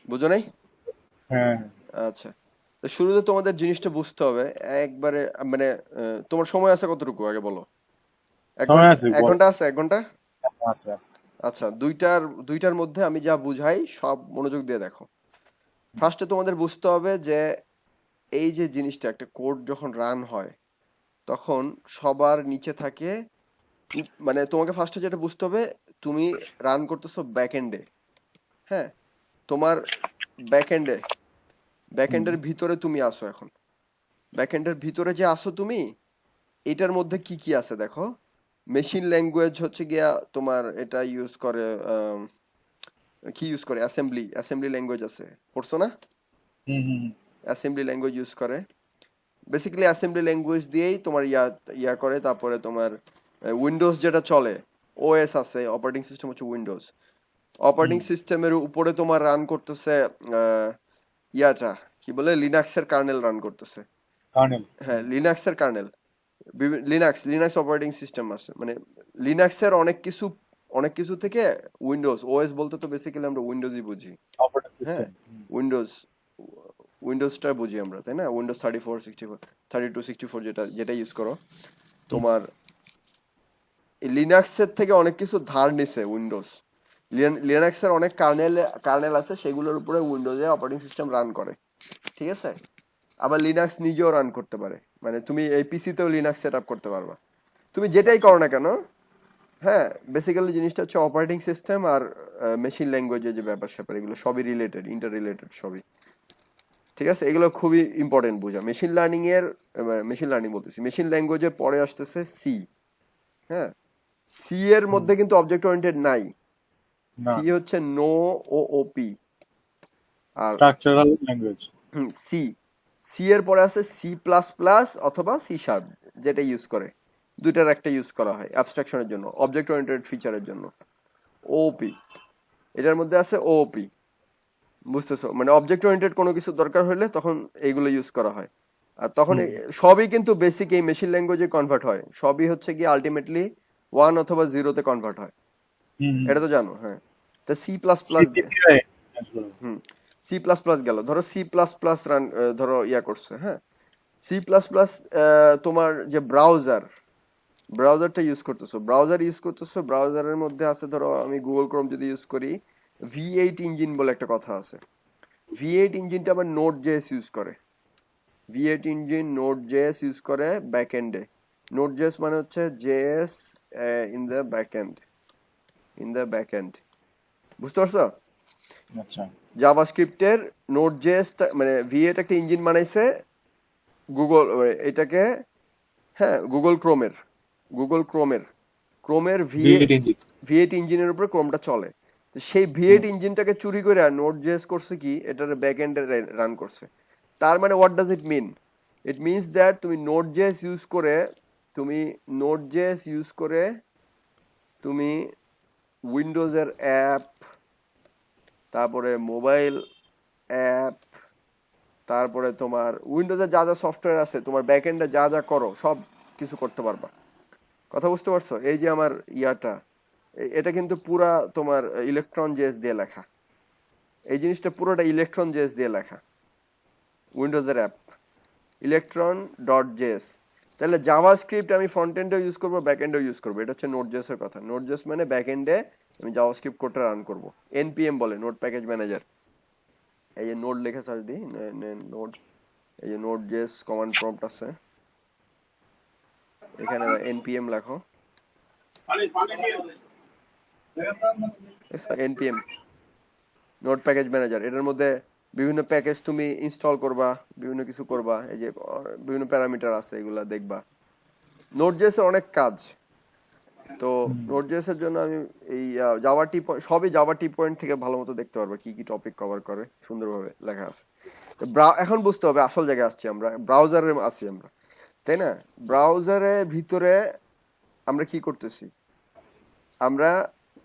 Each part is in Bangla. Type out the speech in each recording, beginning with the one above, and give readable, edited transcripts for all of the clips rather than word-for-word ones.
বুঝো নাই? হ্যাঁ, আচ্ছা, তো শুরুতে তোমাদের জিনিসটা বুঝতে হবে একবারে। মানে তোমার সময় আছে কতটুকু আগে বলো। এক সময় ঘন্টা, আছে, এক বল। ঘন্টা আছে, 1 ঘন্টা? আছে আছে। আচ্ছা, দুইটার মধ্যে আমি যা বুঝাই সব মনোযোগ দিয়ে দেখো। ফার্স্টে তোমাদের বুঝতে হবে যে এই যে জিনিসটা, একটা কোড যখন রান হয় তখন সবার নিচে থাকে মানে তোমাকে ফার্স্টে যেটা বুঝতে হবে, তুমি রান করতেছো ব্যাকএন্ডে। হ্যাঁ, তোমার ব্যাকএন্ডে, হুম, ব্যাকএন্ডের ভিতরে তুমি আসো এখন। ব্যাকএন্ডের ভিতরে যে আসো তুমি, এটার মধ্যে কি কি আছে দেখো। মেশিন ল্যাঙ্গুয়েজ হচ্ছে গিয়া তোমার এটা ইউজ করে, কি ইউজ করে, অ্যাসেম্বলি ল্যাঙ্গুয়েজ আছে, পড়ছো না? হুম, হুম, হুম, অ্যাসেম্বলি ল্যাঙ্গুয়েজ ইউজ করে। বেসিক্যালি অ্যাসেম্বলি ল্যাঙ্গুয়েজ দিয়েই তোমার ইয়া করে। তারপরে তোমার উইন্ডোজ যেটা চলে, ওএস আছে, অপারেটিং সিস্টেম হচ্ছে উইন্ডোজ। হুম। অপারেটিং সিস্টেমের উপরে তোমার রান করতেছে আহ, ইয়াটা কি বলে, লিনাক্সের কার্নেল রান করতেছে। কার্নেল। হ্যাঁ, লিনাক্সের কার্নেল, লিনাক্স অপারেটিং সিস্টেম আছে। মানে লিনাক্সের অনেক কিছু থেকে উইন্ডোজ ওএস বলতে তো বেসিক্যালি আমরা উইন্ডোজই বুঝি। অপারেটিং হ্যাঁ, সিস্টেম। উইন্ডোজ, উইন্ডোজটা বুঝি আমরা, তাই না? উইন্ডোজ 34, 64, 32, 64 যেটা যেটা ইউজ করো তোমার। লিনাক্সের থেকে অনেক কিছু ধার নিছে উইন্ডোজ। লিনাক্সের অনেক কার্নেল আছে, সেগুলোর উপরে উইন্ডোজে অপারেটিং সিস্টেম রান করে। ঠিক আছে? আবার লিনাক্স নিজেও রান করতে পারে। মানে তুমি এই পিসিতেও লিনাক্স সেট আপ করতে পারবা, তুমি যেটাই আচ্ছা। করো না কেন। হ্যাঁ, বেসিক্যালি জিনিসটা হচ্ছে অপারেটিং সিস্টেম আর মেশিন ল্যাঙ্গুয়েজের যে ব্যাপার স্যাপার, এগুলো সবই রিলেটেড, ইন্টার রিলেটেড সবই। ঠিক আছে, এগুলো খুবই ইম্পর্টেন্ট বোঝা। মেশিন লার্নিং বলতেছি, মেশিন ল্যাঙ্গুয়েজের পরে আসতেছে সি। হ্যাঁ, সি এর হুম। মধ্যে কিন্তু অবজেক্ট ওরিয়েন্টেড নাই। না। সি হচ্ছে নো ও ওপি। আর স্ট্রাকচারাল ল্যাঙ্গুয়েজ। সি, সি এর পরে আছে সি প্লাস প্লাস অথবা সি শার্প, যেটা ইউজ করে। দুইটার একটা ইউজ করা হয় অ্যাবস্ট্রাকশনের জন্য, অবজেক্ট ওরিয়েন্টেড ফিচারের জন্য। ওপি, এটার মধ্যে আছে ওপি। বুঝতেছো? মানে অবজেক্ট ওরিয়েন্টেড কোনো কিছু দরকার হলে তখন এইগুলো ইউজ করা হয়। আর তখন হুম, সবই কিন্তু বেসিক এই মেশিন ল্যাঙ্গুয়েজে কনভার্ট হয়, সবই হচ্ছে কি আলটিমেটলি ওয়ান অথবা জিরোতে কনভার্ট হয়। হুম, হুম। এটা তো জানো? হ্যাঁ, তা সি প্লাস প্লাস, সিপিপিআই চেঞ্জ করবো। হুম, সি প্লাস প্লাস গেল, ধরো সি প্লাস প্লাস রান, ধরো ইয়া করছে। হ্যাঁ, সি প্লাস প্লাস তোমার যে ব্রাউজারটা ইউজ করতেছো, ব্রাউজারের মধ্যে আছে, ধরো আমি গুগল ক্রোম যদি ইউজ করি, V8 ইঞ্জিন বলে একটা কথা আছে। V8 ইঞ্জিনটা আবার নোড জেএস ইউজ করে। V8 engine node JS use করে ব্যাক এন্ডে। নোড জেএস মানে হচ্ছে JS in the back end, in the back end. বুঝতে পারছো? আচ্ছা। জাভাস্ক্রিপ্টের নোড জেএস, মানে V8 একটা ইঞ্জিন বানাইছে গুগল, এটাকে, হ্যাঁ, গুগল ক্রোমের ভিএইট ইঞ্জিন। V8 ইঞ্জিনের উপরে ক্রোমটা চলে। তো সেই V8 ইঞ্জিনটাকে চুরি করে নোড জেএস করছে কি, এটার ব্যাক এন্ডে রান করছে। তার মানে what does it mean? It means that তুমি নোড জেএস ইউজ করে, তুমি নোড জেএস ইউজ করে তুমি উইন্ডোজের অ্যাপ, তারপরে মোবাইল অ্যাপ, তারপরে তোমার উইন্ডোজে যা যা সফটওয়্যার আছে, তোমার ব্যাকএন্ডে যা যা করো সব কিছু করতে পারবা। কথা বুঝতে পারছো? এই যে আমার ইয়াটা, এটা কিন্তু পুরা তোমার ইলেকট্রন জেএস দিয়ে লেখা। এই জিনিসটা পুরোটা ইলেকট্রন জেএস দিয়ে লেখা, উইন্ডোজের অ্যাপ, ইলেকট্রন ডট জেএস। তাহলে জাভাস্ক্রিপ্ট আমি ফ্রন্ট এন্ডেও ইউজ করবো, ব্যাক এন্ডেও ইউজ করবো। এটা হচ্ছে নোড জেএস এর কথা। নোড জেএস মানে ব্যাক এন্ডে আমি জাভাস্ক্রিপ্ট কোডটা রান করবো। এনপিএম বলে, নোড প্যাকেজ ম্যানেজার। এই যে নোড লিখে সার্চ দিই, নোড, এই যে নোড জেএস কমান্ড প্রম্পট আছে, এখানে এনপিএম লেখো, এনপিএম নোড প্যাকেজ ম্যানেজার। এটার মধ্যে বিভিন্ন প্যাকেজ তুমি ইনস্টল করবা, বিভিন্ন কিছু করবা। এই যে বিভিন্ন প্যারামিটার আছে, এগুলা দেখবা। নোড জেএস এর অনেক কাজ। তো হুম। নোড জেএস এর জন্য আমি এই জাভা টি সবই জাভা টি পয়েন্ট থেকে ভালো মতো দেখতে পারবা, কি কি টপিক কভার করে সুন্দরভাবে লেখা আছে। তো এখন বুঝতে হবে আসল জায়গায় আসছি আমরা, ব্রাউজারে আছি আমরা, তাই না? ব্রাউজারে ভিতরে আমরা কি করতেছি? আমরা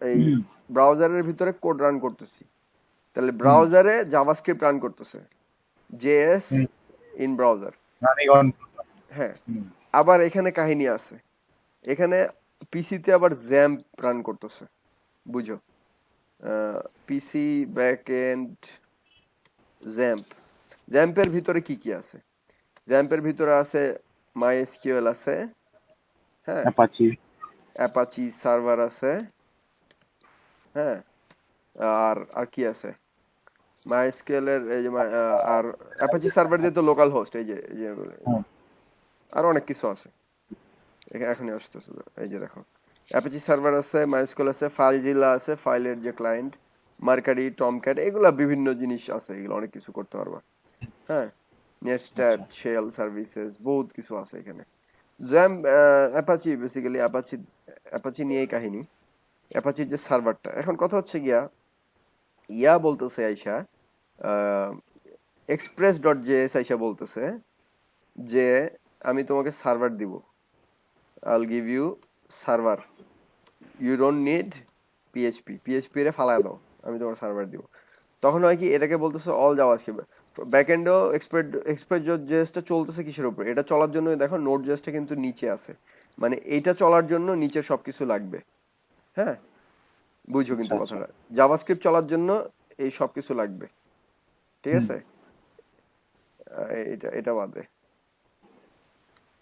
এই ব্রাউজারের ভিতরে কোড রান করতেছি। তাহলে হুম। ব্রাউজারে জাভাস্ক্রিপ্ট রান করতেছে, JS hmm. In browser. Running on. হ্যাঁ, হুম। আবার এখানে কাহিনী আছে, এখানে পিসিতে আবার জ্যাম্প রান করতেছে। বুঝো? পিসি ব্যাকএন্ড জ্যাম্প। জ্যাম্পের ভিতরে কি কি আছে? জ্যাম্পের ভিতরে আছে MySQL আছে, হ্যাঁ, অ্যাপাচি। অ্যাপাচি সার্ভার আছে, হ্যাঁ, আর আর কি আছে? MySQL এর এই যে আর অ্যাপাচি সার্ভার দিয়ে তো লোকাল হোস্ট, এই যে হ্যাঁ আর অনেক কিছু আছে, এখনই আসতেছে। এই যে দেখো, অ্যাপাচি সার্ভার আছে, MySQL আছে, ফাইলজিলা আছে, ফাইলের যে ক্লায়েন্ট, মার্কারি, টমক্যাট, এগুলা বিভিন্ন জিনিস আছে, এগুলো অনেক কিছু করতে পারবা, হ্যাঁ, নেটস্ট্যাট, আচ্ছা শেল সার্ভিসেস, বহুত কিছু আছে এখানে। জ্যাম অ্যাপাচি বেসিক্যালি অ্যাপাচি নিয়েই কাহিনী। অ্যাপাচির যে সার্ভারটা, এখন কথা হচ্ছে গিয়া বলতেছে আইসা, express.js আইসা বলতেছে যে আমি তোমাকে সার্ভার দিব, I'll give you server, you don't need PHP রে ফালায় দাও, আমি তোমার সার্ভার দিব। তখন হয় কি, এটাকে বলতেছে অল জাভাস্ক্রিপ্ট। ব্যাকএন্ডও এক্সপ্রেস.js টা চলতেছে কিসের উপর? এটা চলার জন্য দেখো নোড.js টা কিন্তু নিচে আছে, মানে এইটা চলার জন্য নিচে সবকিছু লাগবে, হ্যাঁ, বুঝছো আচ্ছা কিন্তু আচ্ছা কথাটা। জাভাস্ক্রিপ্ট চলার জন্য এই সবকিছু লাগবে, ঠিক হুম আছে? এটা এটা বাদে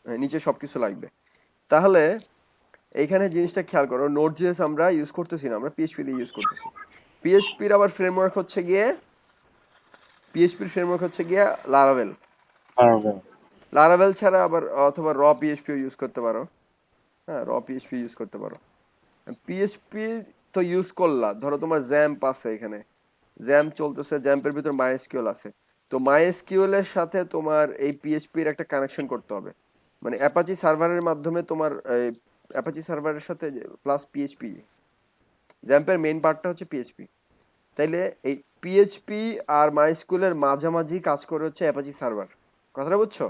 নিচে সবকিছু লাগবে। তাহলে এইখানে জিনিসটা খেয়াল করো, নোড.js আমরা ইউজ করতেছি না, আমরা পিএইচপি দিয়ে ইউজ করতেছি। পিএইচপির আবার ফ্রেমওয়ার্ক হচ্ছে গিয়ে, পিএইচপির ফ্রেমওয়ার্ক হচ্ছে গিয়ে লারাভেল। পারবে। লারাভেল ছাড়া আবার অথবা র পিএইচপি ইউজ করতে পারো, হ্যাঁ, র পিএইচপি ইউজ করতে পারো। পিএইচপি তো ইউজ করলা, ধরো তোমার জ্যাম্প আছে, এখানে জ্যাম্প চলতেছে, জ্যাম্পের ভিতর MySQL আছে, তো MySQL এর সাথে তোমার এই পিএইচপির একটা কানেকশন করতে হবে, মানে অ্যাপাচি সার্ভারের মাধ্যমে তোমার অ্যাপাচি সার্ভারের সাথে প্লাস পিএইচপি। জ্যাম্পের মেইন পার্টটা হচ্ছে পিএইচপি, তাইলে এই পিএইচপি আর MySQL এর মাঝামাঝি কাজ করে হচ্ছে অ্যাপাচি সার্ভার। কথাটা বুঝছো?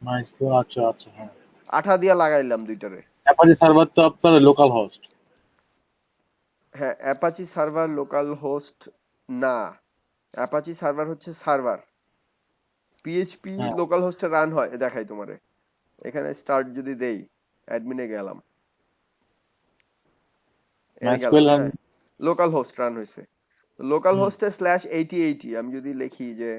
মাইস্কুল, আচ্ছা আচ্ছা হ্যাঁ। আঠা দিয়া লাগাইলাম দুইটারে। অ্যাপাচি সার্ভার তো আপনার লোকাল হোস্ট। হ্যাঁ, অ্যাপাচি সার্ভার লোকাল হোস্ট না, অ্যাপাচি সার্ভার হচ্ছে সার্ভার, পিএইচপি হ্যাঁ লোকাল হোস্টে রান হয়। দেখাই তোমারে, এখানে স্টার্ট যদি দেই, অ্যাডমিনে গেলাম, এখানে গেলাম, মাইস্কুল হ্যাঁ, লোকাল হোস্ট রান হয়েছে। লোকাল হুম হোস্টে /8080 আমি যদি লিখি যে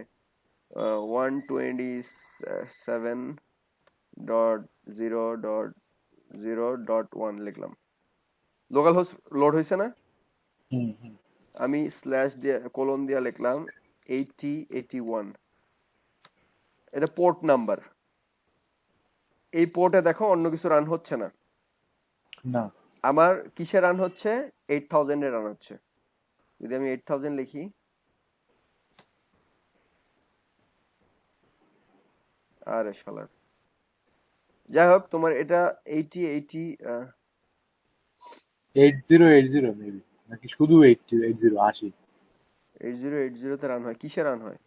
127.0.0.1 লিখলাম, লোকাল হোস্ট লোড হয়েছে না? হুম হুম আমি স্ল্যাশ দিয়ে কোলন দিয়ে লিখলাম 8081, এটা পোর্ট নাম্বার। এই পোর্টে দেখো অন্য কিছু রান হচ্ছে না, না আমার কিসে রান হচ্ছে? 8000 এ রান হচ্ছে। যদি আমি 8000 লিখি, আরে শালার, যাই হোক, তোমার এটা 80 8080 মেবি, নাকি শুধু 8080 8080 তে রান হয়, কিসে রান হয়?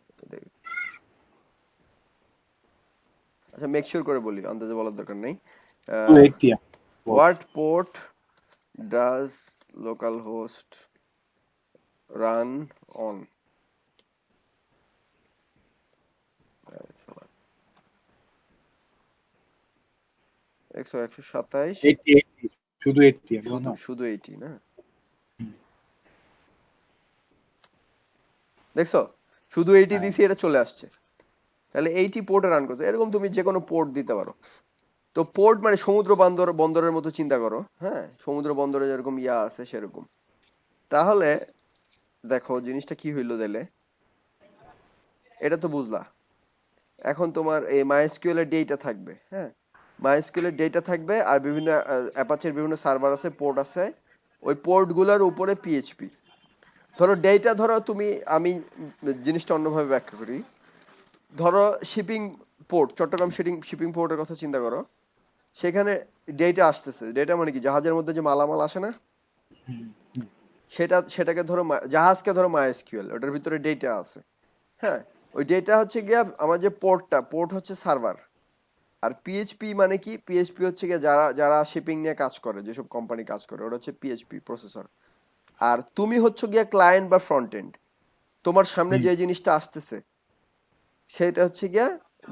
আচ্ছা, মেক শিওর করে বলি, আন্দাজে বলার দরকার নেই। 280 what port does local host run on? 127, 80 শুধু 80 শুধু না। শুধু 80 না? হুম, দেখছো, শুধু 80 হ্যাঁ দিছি, এটা চলে আসছে। তাহলে 80 পোর্টে রান করছে। এরকম তুমি যে কোনো পোর্ট দিতে পারো। তো পোর্ট মানে সমুদ্র বন্দরের মতো চিন্তা করো, হ্যাঁ, সমুদ্র বন্দরে যেরকম ইয়া আছে সেরকম। তাহলে দেখো জিনিসটা কি হইলো দিলে, এটা তো বুঝলা। এখন তোমার এই MySQL এর ডেটা থাকবে, হ্যাঁ, MySQL এর ডেটা থাকবে, আর বিভিন্ন অ্যাপাচের বিভিন্ন সার্ভার আছে, পোর্ট আছে, ওই পোর্টগুলোর উপরে পিএইচপি। ধরো ডেটা, ধরো তুমি, আমি জিনিসটা অন্যভাবে ব্যাখ্যা করি। ধরো শিপিং পোর্ট, চট্টগ্রাম শিপিং পোর্টের কথা চিন্তা করো, সেখানে ডেটা আসতেছে। ডেটা মানে কি? জাহাজের মধ্যে যে মালামাল আসে না, হুম হুম সেটাকে ধরো জাহাজকে ধরো MySQL, ওটার ভিতরে ডেটা আছে, হ্যাঁ, ওই ডেটা হচ্ছে গিয়া আমার যে পোর্ট হচ্ছে সার্ভার। আর পিএইচপি মানে কি? পিএইচপি হচ্ছে গিয়ে যারা যারা শিপিং নিয়ে কাজ করে, যেসব কোম্পানি কাজ করে, ওটা হচ্ছে পিএইচপি প্রসেসর। আর তুমি হচ্ছে গিয়া ক্লায়েন্ট বা ফ্রন্ট এন্ড। তোমার সামনে হুম যে জিনিসটা আসতেছে সেটা হচ্ছে গিয়া,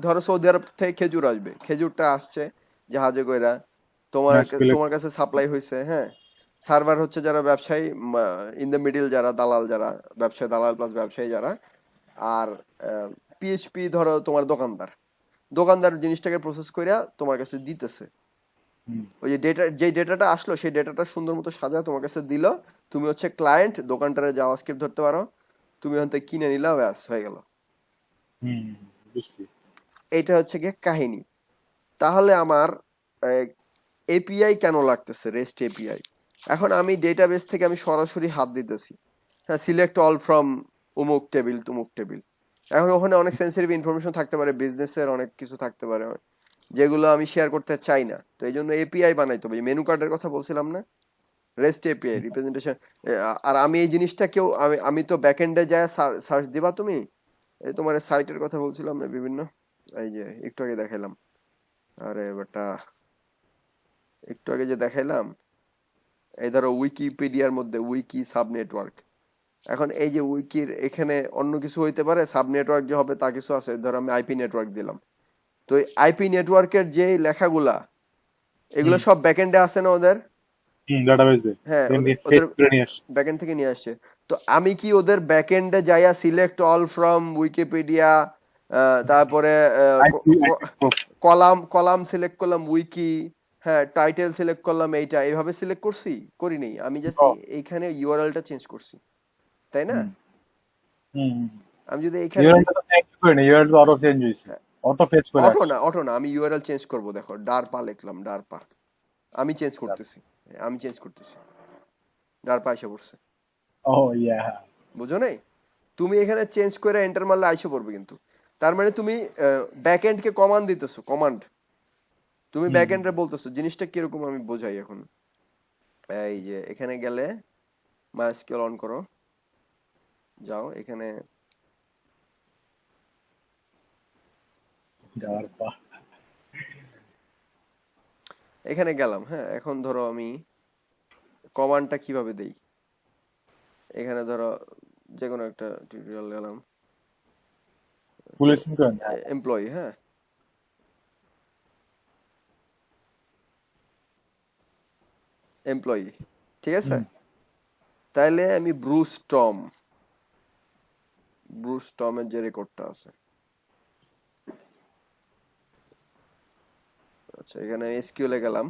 ধরো সৌদি আরব থেকে খেজুর আসবে, খেজুরটা আসছে জাহাজে কইরা, মাইস্কুল তোমার কাছে সাপ্লাই হয়েছে, হ্যাঁ, সার্ভার হচ্ছে যারা ব্যবসায়ী, ইন দ্য মিডিল যারা দালাল, যারা ব্যবসায়ী, দালাল প্লাস ব্যবসায়ী যারা, আর পিএইচপি ধরো তোমার দোকানদার জিনিসটাকে প্রসেস কইরা তোমার কাছে দিতেছে। হুম ওই যে ডেটাটা আসলো সেই ডেটাটা সুন্দর মতো সাজা তোমার কাছে দিল, তুমি হচ্ছে ক্লায়েন্ট, দোকানটারে জাভাস্ক্রিপ্ট ধরতে পারো, তুমি ওখান থেকে কিনে নিলা, ব্যাস হয়ে গেল। হুম বুঝছি। এইটা হচ্ছে গিয়ে কাহিনী। তাহলে আমার এপিআই কেন লাগতেছে, রেস্ট এপিআই? এখন আমি ডেটাবেস থেকে আমি সরাসরি হাত দিতেছি, হ্যাঁ, সিলেক্ট অল ফ্রম উমুক টেবিল তুমুক টেবিল। এখন ওখানে অনেক সেন্সিটিভ ইনফরমেশন থাকতে পারে, বিজনেসের অনেক কিছু থাকতে পারে যেগুলো আমি শেয়ার করতে চাই না, তো এই জন্য এপিআই বানাইতে হবে। মেনু কার্ডের কথা বলছিলাম না, রেস্ট এপিআই রিপ্রেজেন্টেশন। আর আমি এই জিনিসটা কেউ আমি তো ব্যাকএন্ডে যায় সার্চ দিবা তুমি, এই তোমার সাইটের কথা বলছিলাম না বিভিন্ন, এই যে একটু আগে দেখাইলাম, আরে বেটা একটু আগে যে দেখাইলাম, এই ধরো উইকিপিডিয়ার মধ্যে উইকি সাব নেটওয়ার্ক। এখন এই যে উইকির এখানে অন্য কিছু হইতে পারে, সাব নেটওয়ার্ক যে হবে তা কিছু আছে, ধরো আমি আইপি নেটওয়ার্ক দিলাম, তো আইপি নেটওয়ার্কের যে লেখাগুলা এগুলো হুম সব ব্যাকএন্ডে আছে না ওদের? ডাটাবেসে হ্যাঁ, ফেচ ওদের করে নিয়ে আসছে। ব্যাকএন্ড থেকে নিয়ে আসছে। তো আমি কি ওদের ব্যাকএন্ডে যাইয়া সিলেক্ট অল ফ্রম উইকিপিডিয়া, তারপরে আইপি কলাম সিলেক্ট করলাম উইকি, হ্যাঁ, টাইটেল সিলেক্ট করলাম এইটা, এইভাবে সিলেক্ট করছি? করি নেই, আমি জাস্ট এইখানে ইউআরএলটা চেঞ্জ করছি, তাই না? হুম হুম আমি যদি এইখানে ইউআরএল তো চেঞ্জ করে না, ইউআরএল তো অটো চেঞ্জ হয়েছে, অটো ফেচ করে আসছে। অটো না, আমি ইউআরএল চেঞ্জ করব, দেখো ডারপা লিখলাম, ডারপা, আমি চেঞ্জ করতেছি, ডারপা এসে পড়ছে, ও ইয়া বুঝো নাই? তুমি এখানে চেঞ্জ করে এন্টার মারলে আইসে পড়বে, কিন্তু তার মানে তুমি ব্যাকএন্ড কে কমান্ড দিতেছো, কমান্ড, তুমি হুম ব্যাকএন্ডে বলতেছো। জিনিসটা কিরকম আমি বোঝাই এখন। এই যে এখানে গেলে মাইস্কিউএল অন করো, যাও এখানে, ডারপা এখানে গেলাম, হ্যাঁ, এখন ধরো আমি কমান্ডটা কিভাবে দেই, এখানে ধরো যে কোনো একটা টিউটোরিয়াল গেলাম, ফুল স্ক্রিন করেন। এমপ্লয়ি, হ্যাঁ, এমপ্লয়ি, ঠিক আছে। হুম তাইলে আমি ব্রুস টমের যে রেকর্ডটা আছে, আচ্ছা এখানে এসকিউএল এ গেলাম,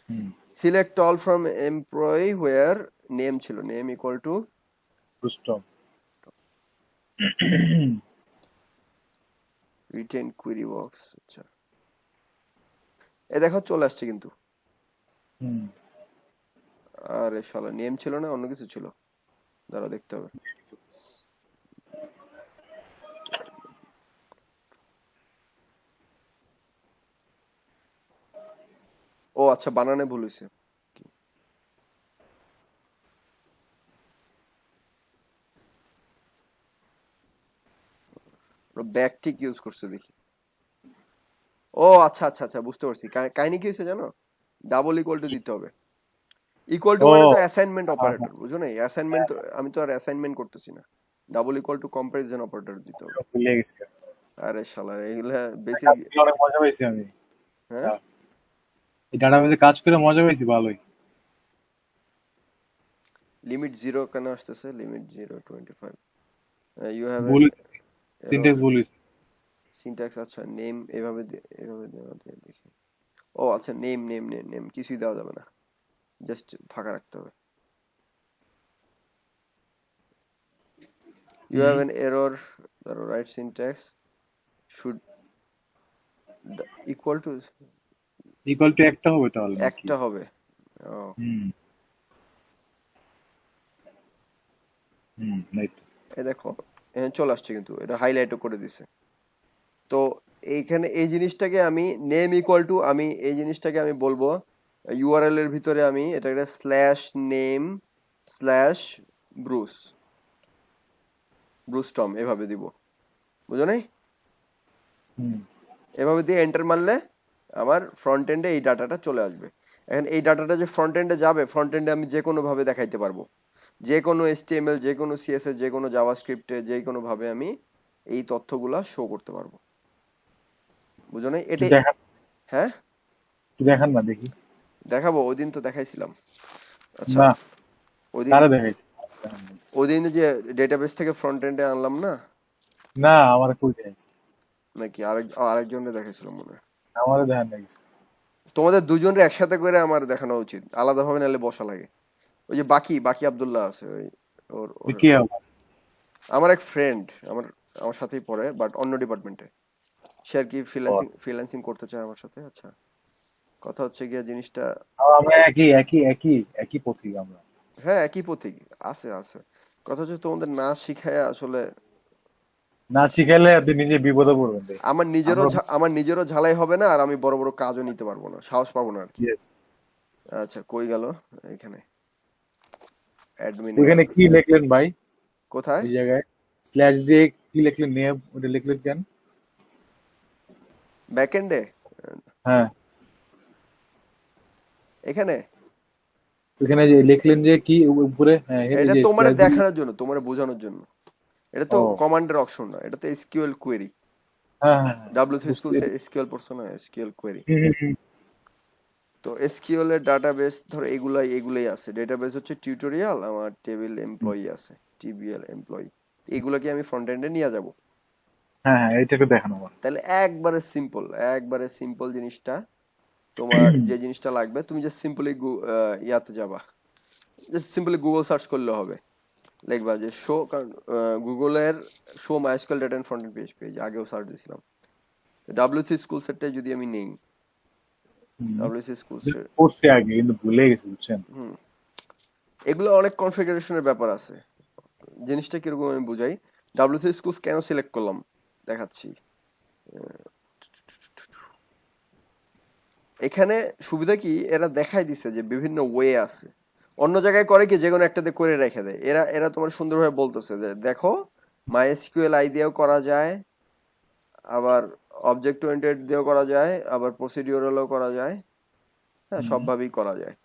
hmm select all from employee where name ছিল, name equal to Rustom. Written query box, আচ্ছা এ দেখো চলে আসছে কিন্তু, হুম আরে শালা নেম ছিল না, অন্য কিছু ছিল, দাঁড়া দেখতে হবে। ও আচ্ছা, বানানে ভুল হয়েছে, ব্যাক টিক ইউজ করছে দেখি। ও আচ্ছা আচ্ছা আচ্ছা, বুঝতে পারছি, কাহিনী কি হয়েছে জানো, ডাবল ইকুয়াল টু দিতে হবে। ইকুয়াল টু ও মানে তো অ্যাসাইনমেন্ট হ্যাঁ অপারেটর, বুঝো না? অ্যাসাইনমেন্ট, আমি তো আর অ্যাসাইনমেন্ট করতেছি না, double equal to comparison operator দিতে হবে। হ্যাঁ ভুলে গেছি। আরে শালা এগুলা বেশি, কাজ করে অনেক মজা পাইছি আমি। হ্যাঁ। এই ডাটাবেসে কাজ করে মজা পাইছি ভালোই। লিমিট জিরো কেন আসতেছে, লিমিট 0.25, ইউ হ্যাভ এন ভুল এরর, সিনট্যাক্স ভুল হয়েছে। সিনট্যাক্স, আচ্ছা নেম এভাবে এভাবে দেওয়া যায় দেখি। ও আচ্ছা, নেম কিছুই দেওয়া যাবে না, জাস্ট ফাঁকা রাখতে হবে। You have hmm an error, the right syntax should equal to equal to একটা হবে তাহলে নাকি? একটা হবে। ও হুম হুম রাইট। এই দেখো এখানে চলে আসছে, কিন্তু এটা হাইলাইটও করে দিছে। তো এইখানে এই জিনিসটাকে আমি নেম ইকুয়াল টু, আমি এই জিনিসটাকে আমি বলবো ইউআরএল এর ভিতরে আমি এটাকে স্ল্যাশ নেম স্ল্যাশ ব্রুস ব্রুস্টম এভাবে দিব, বুঝো নাই? হুম এভাবে দিয়ে এন্টার মারলে আমার ফ্রন্ট এন্ডে এই ডাটাটা চলে আসবে। এখন এই ডাটাটা যে ফ্রন্ট এন্ডে যাবে, ফ্রন্ট এন্ডে আমি যে কোনো ভাবে দেখাইতে পারবো, যে কোনো এইচটিএমএল, যে কোনো সিএসএস, যে কোনো জাভাস্ক্রিপ্টে, যে কোনো ভাবে আমি এই তথ্যগুলা শো করতে পারবো, বুঝো নাই? একটু এটাই, দেখান, হ্যাঁ একটু দেখান না দেখি। দেখাবো, ওই দিন তো দেখাইছিলাম। আচ্ছা না ওই দিন, কারে দেখাইছি? ওই দিন যে ডেটাবেস থেকে ফ্রন্ট এন্ডে আনলাম না, না আমার কই দেখাইছে, নাকি আরেকজনের দেখাইছিল মনে হয়? আমারও দেখান লাগিছে। তোমাদের দুজনের একসাথে করে আমার দেখানো উচিত, আলাদাভাবে নাহলে বসা লাগে। ওই যে বাকি বাকি আব্দুল্লাহ আছে, ওই ওর ওর কি হবে? আমার এক ফ্রেন্ড, আমার আমার সাথেই পড়ে বাট অন্য ডিপার্টমেন্টে। সে আর কি ফ্রিল্যান্সিং ফ্রিল্যান্সিং করতে চায় আমার সাথে। আচ্ছা, কথা হচ্ছে গিয়ে জিনিসটা, আমরা একই একই একই একই পথিক আমরা। হ্যাঁ একই পথিক, আছে আছে। কথা হচ্ছে তোমাদের না শিখায় আসলে না শিখাইলে আপনি নিজে বিপদে পড়বেন ভাই। আমরা আমার নিজেরও ঝালাই হবে না, আর আমি বড় বড় কাজও নিতে পারবো না, সাহস পাবো না আর কি। ইয়েস, আচ্ছা, কই গেল? এখানে অ্যাডমিনে ওইখানে গেল। কি লিখলেন ভাই? কোথায়? ওই জায়গায় স্ল্যাশ দিয়ে কি লিখলেন, নেম ওটা লিখলেন কেন? ব্যাকএন্ডে? হ্যাঁ, এখানে? ওইখানে যে লিখলেন যে কি উপরে, হ্যাঁ এই এটা যে তোমার স্ল্যাশ দিয়ে। দেখানোর জন্য, তোমার বোঝানোর জন্য। এটা তো ও কমান্ডের অপশন না, এটা তো এসকিউএল কোয়েরি। হ্যাঁ হ্যাঁ হ্যাঁ, ডাব্লিউ3 স্কুল বুঝতে। এসকিউএল পড়ছো না? SQL query. হুম, হুম, হুম। তো এসকিউএল এর ডাটাবেস ধরো এগুলাই আছে। ডেটাবেস হচ্ছে টিউটোরিয়াল, আমার টেবিল এমপ্লয়ি আছে, টিবিএল এমপ্লয়ি। এগুলোকে আমি ফ্রন্ট এন্ডে নিয়ে যাব। হ্যাঁ হ্যাঁ, এইটা একটু দেখানো আমার। তাহলে একবারে সিম্পল জিনিসটা, তোমার যে জিনিসটা লাগবে, তুমি যে সিম্পলি ইয়াতে যাবা, জাস্ট সিম্পলি গুগল সার্চ করলে হবে। লিখবা যে শো, কারণ গুগলের show MySQL data end front end PHP, আগেও সার্চ দিয়েছিলাম। ডাব্লিউ3 স্কুল সেটটাই যদি আমি নেই, ডাব্লিউ3 স্কুল সেট। পড়ছি আগে কিন্তু ভুলে গেছি বুঝছেন। হুম, এগুলো অনেক কনফিগারেশনের ব্যাপার আছে। জিনিসটা কিরকম আমি বুঝাই। ডাব্লিউ3 স্কুল কেন সিলেক্ট করলাম দেখাচ্ছি। এখানে সুবিধা কি, এরা দেখাই দিছে যে বিভিন্ন ওয়ে আছে। অন্য জায়গায় করে কি, যে কোনো একটাতে করে রেখে দেয়। এরা এরা তোমার সুন্দরভাবে বলতেছে যে দেখো, মাইএসকিউএল আই দিয়েও করা যায়, আবার অবজেক্ট ওরিয়েন্টেড দিয়েও করা যায়, আবার প্রসিডিউরালও করা যায়। হ্যাঁ, সবভাবেই করা যায়।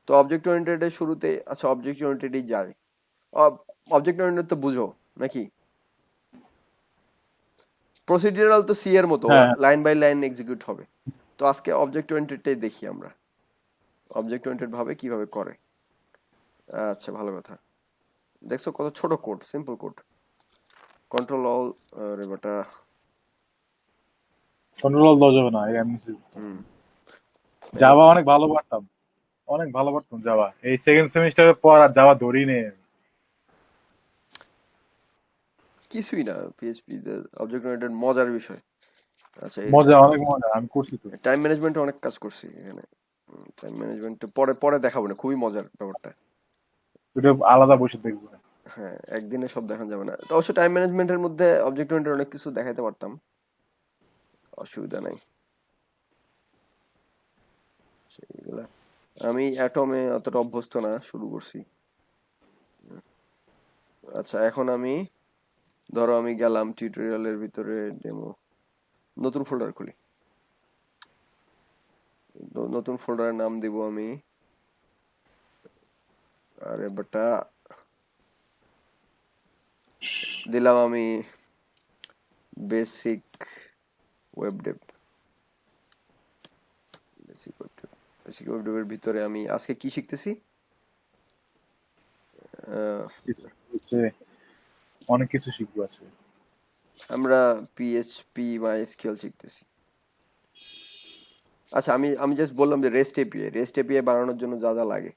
তো অবজেক্ট ওরিয়েন্টেড এর শুরুতে, আচ্ছা অবজেক্ট ওরিয়েন্টেডই যায়। অবজেক্ট ওরিয়েন্টেড তো বুঝো নাকি? প্রসিডিউরাল তো সি এর মতো, হ্যাঁ লাইন বাই লাইন এক্সিকিউট হবে। তো আজকে অবজেক্ট ওরিয়েন্টেডটাই দেখি আমরা, অবজেক্ট ওরিয়েন্টেড ভাবে কিভাবে করে। আচ্ছা, ভালো কথা। দেখছো কত ছোট code, simple code. Control all, আরে বেটা। কন্ট্রোল দেওয়া যাবে না এমনি। হুম, জাভা অনেক ভালো পারতাম, অনেক ভালো পারতাম জাভা। এই সেকেন্ড সেমিস্টারের পর আর জাভা ধরি নেই আমি। কিছুই না পিএইচপি তে অবজেক্ট ওরিয়েন্টেড মজার বিষয়। আচ্ছা, মজা, অনেক মজা, আমি করছি তো। টাইম ম্যানেজমেন্টে অনেক কাজ করছি এখানে। টাইম ম্যানেজমেন্ট পরে পরে দেখাবো না, খুবই মজার ব্যাপারটা। ওটা আলাদা বসে দেখবো। হ্যাঁ, একদিনে সব দেখানো যাবে না। তো অবশ্য টাইম ম্যানেজমেন্টের মধ্যে অবজেক্ট ওরিয়েন্টেড অনেক কিছু দেখাইতে পারতাম, অসুবিধা নাই সেইগুলা। আমি অ্যাটমে অতটা অভ্যস্ত না, শুরু করছি। আচ্ছা, এখন আমি ধরো আমি গেলাম টিউটোরিয়ালের ভিতরে, ডেমো, নতুন ফোল্ডার খুলি। নতুন ফোল্ডারের নাম দিব আমি, আরে বেটা, দিলাম আমি basic web dev. Basic web ডেভের ভিতরে আমি আজকে কি শিখতেছি? আহ, হচ্ছে অনেক কিছু শিখবো আছে। আমরা পিএইচপি মাইএসকিউএল শিখতেছি। আচ্ছা, আমি আমি জাস্ট বললাম যে রেস্ট এপিআই বানানোর জন্য যা যা লাগে,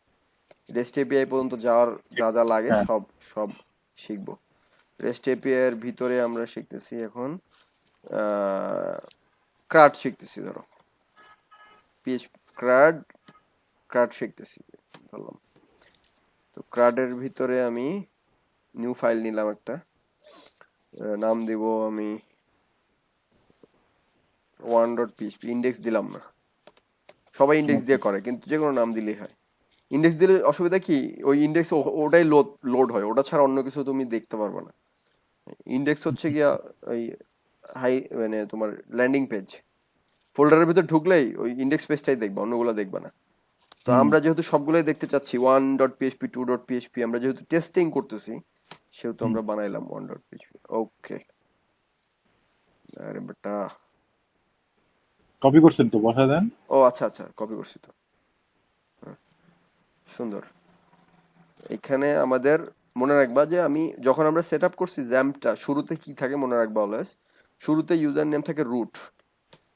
রেস্ট এপিআই পর্যন্ত যাওয়ার যা যা লাগে হ্যাঁ, সব সব শিখবো। রেস্ট এপিআই এর ভিতরে আমরা শিখতেছি এখন ক্রাড শিখতেছি। ধরো পিএইচপি ক্রাড, ক্রাড শিখতেছি ধরলাম। তো ক্রাডের ভিতরে আমি নিউ ফাইল নিলাম একটা, নাম দিব আমি 1.php। ইন্ডেক্স দিলাম না, সবাই ইন্ডেক্স দিয়ে করে, কিন্তু যে কোনো নাম দিলেই হয়। ইন্ডেক্স দিলে অসুবিধা কি, ওই ইন্ডেক্স ওটাই লোড হয়, ওটা ছাড়া অন্য কিছু তুমি দেখতে পারবে না। ইন্ডেক্স হচ্ছে গিয়া ওই হাই, মানে তোমার ল্যান্ডিং পেজ, ফোল্ডারের ভিতর ঢুকলেই ওই ইন্ডেক্স পেজটাই দেখবা, অন্যগুলো দেখবা না। তো হুম, আমরা যেহেতু সবগুলোই দেখতে চাচ্ছি, 1.php 2.php, আমরা যেহেতু টেস্টিং করতেছি, সেহেতু হুম। আমরা বানাইলাম 1.php। ওকে, আরে বেটা। কপি করছেন তো বসা দেন। ও আচ্ছা আচ্ছা, কপি করছি তো। হ্যাঁ, সুন্দর। এখানে আমাদের মনে রাখবা যে আমি যখন আমরা সেট আপ করছি জ্যাম্পটা শুরুতে কি থাকে মনে রাখবা অলওয়েজ, শুরুতে ইউজার নেম থাকে রুট।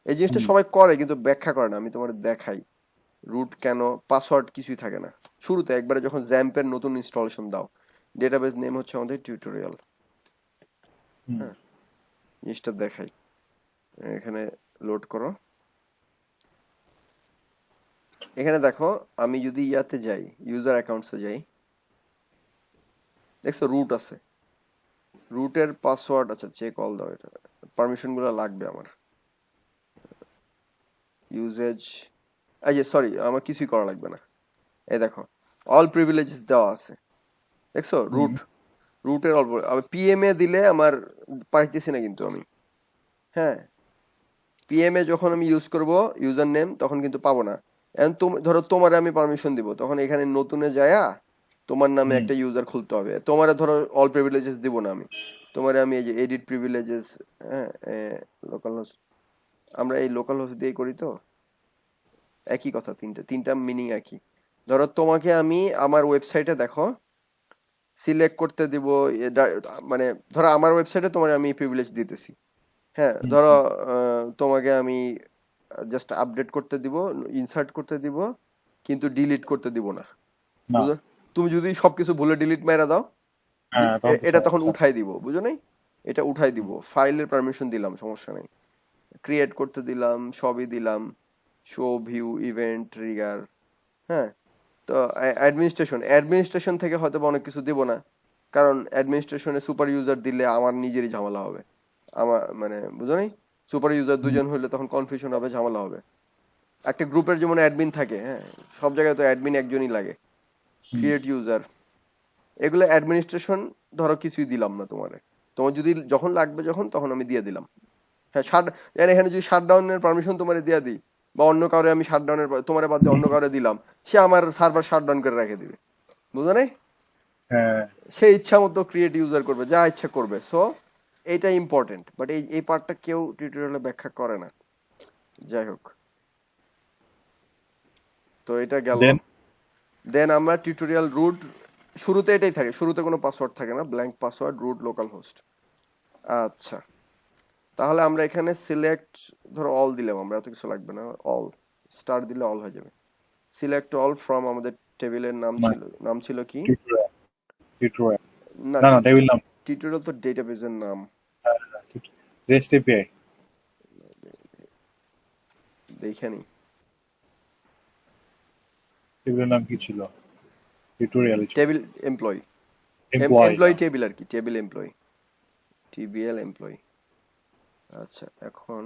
এই জিনিসটা হুম সবাই করে কিন্তু ব্যাখ্যা করে না, আমি তোমার দেখাই রুট কেন, পাসওয়ার্ড কিছুই থাকে না শুরুতে, একবারে যখন জ্যাম্পের নতুন ইনস্টলেশন দাও। ডেটাবেস নেম হচ্ছে আমাদের টিউটোরিয়াল। হুম হ্যাঁ, জিনিসটা দেখাই, এখানে লোড করো। এখানে দেখো আমি যদি ইয়াতে যাই, ইউজার অ্যাকাউন্টসে যাই, দেখছো রুট আছে, রুটের পাসওয়ার্ড, আচ্ছা চেক অল দাও, এটা পারমিশন গুলো লাগবে আমার। ইউজেজ, এই যে সরি, আমার কিছুই করা লাগবে না। এই দেখো অল প্রিভিলেজেস দেওয়া আছে, দেখছো হুম রুট, রুটের অল্প, আবার পিএমএ দিলে আমার পাইতেছি না কিন্তু আমি। হ্যাঁ, পিএমএ যখন আমি ইউজ করব ইউজার নেম তখন কিন্তু পাবো না। এখন তুমি ধরো তোমারে আমি পারমিশন দিব, তখন এখানে নতুনে যায়া তোমার নামে হুম একটা ইউজার খুলতে হবে। তোমারে ধরো অল প্রিভিলেজেস দিব না আমি, তোমারে আমি এই যে এডিট প্রিভিলেজেস, হ্যাঁ লোকাল হোস্ট, আমরা এই লোকাল হোস্ট দিয়ে করি তো, একই কথা, তিনটা তিনটা মিনিং একই। ধরো তোমাকে আমি আমার ওয়েবসাইটে দেখো সিলেক্ট করতে দিব, মানে ধরো আমার ওয়েবসাইটে তোমার আমি প্রিভিলেজ দিতেছি। হ্যাঁ হুম ধরো হুম। তোমাকে আমি জাস্ট আপডেট করতে দিব, ইনসার্ট করতে দিব, কিন্তু ডিলিট করতে দিব না, না, বুঝো? তুমি যদি সবকিছু ভুলে ডিলিট মাইরা দাও, হ্যাঁ তখন তো এটা তখন সমস্যা। উঠাই দিব, বুঝো নাই? এটা উঠাই দিব, ফাইলের পারমিশন দিলাম, সমস্যা নেই, ক্রিয়েট করতে দিলাম, সবই দিলাম, শো ভিউ ইভেন্ট ট্রিগার। হ্যাঁ, তো অ্যাডমিনিস্ট্রেশন থেকে হয়তো বা অনেক কিছু দিব না, কারণ অ্যাডমিনিস্ট্রেশনে সুপার ইউজার দিলে আমার নিজেরই ঝামেলা হবে। আমার মানে বুঝো নাই, সুপার ইউজার হুম দুজন হলে তখন কনফিউশন হবে, ঝামেলা হবে। একটা গ্রুপের যেমন অ্যাডমিন থাকে, হ্যাঁ সব জায়গায় তো অ্যাডমিন একজনই লাগে, হুম ক্রিয়েট ইউজার, এগুলো অ্যাডমিনিস্ট্রেশন ধরো কিছুই দিলাম না তোমারে, তোমার যদি যখন লাগবে যখন তখন আমি দিয়ে দিলাম। হ্যাঁ এখানে যদি শাটডাউনের পারমিশন তোমারে দিয়ে দিই, বা অন্য কাউরে আমি শাটডাউনের তোমারে বাদ দিয়ে অন্য কাউরে দিলাম, সে আমার সার্ভার শাটডাউন করে রেখে দিবে, বুঝো নাই? হ্যাঁ সে ইচ্ছা মতো ক্রিয়েট ইউজার করবে, যা ইচ্ছা করবে। সো এইটা ইম্পর্টেন্ট, বাট এই এই পার্টটা কেউ টিউটোরিয়ালে ব্যাখ্যা করে না। যাই হোক, তো এটা গেল। দেন দেন আমরা টিউটোরিয়াল রুট, শুরুতে এটাই থাকে, শুরুতে কোনো পাসওয়ার্ড থাকে না, blank password, root localhost. আচ্ছা, তাহলে আমরা এখানে সিলেক্ট, ধরো অল দিলাম, আমরা এত কিছু লাগবে না, অল স্টার দিলে অল হয়ে যাবে। সিলেক্ট অল ফ্রম, আমাদের টেবিলের নাম ছিল কি? টিউটোরিয়াল, টিউটোরিয়াল না, না না টেবিল নাম, টিউটোরিয়াল তো ডেটাবেজের নাম। রেস্ট এপিআই, দেখে নি, টেবিলের নাম কি ছিল? টিউটোরিয়াল ছিল, table employee, employ. Employee table আর কি, টেবিল এমপ্লয়ি, টিবিএল এমপ্লয়ি। আচ্ছা, এখন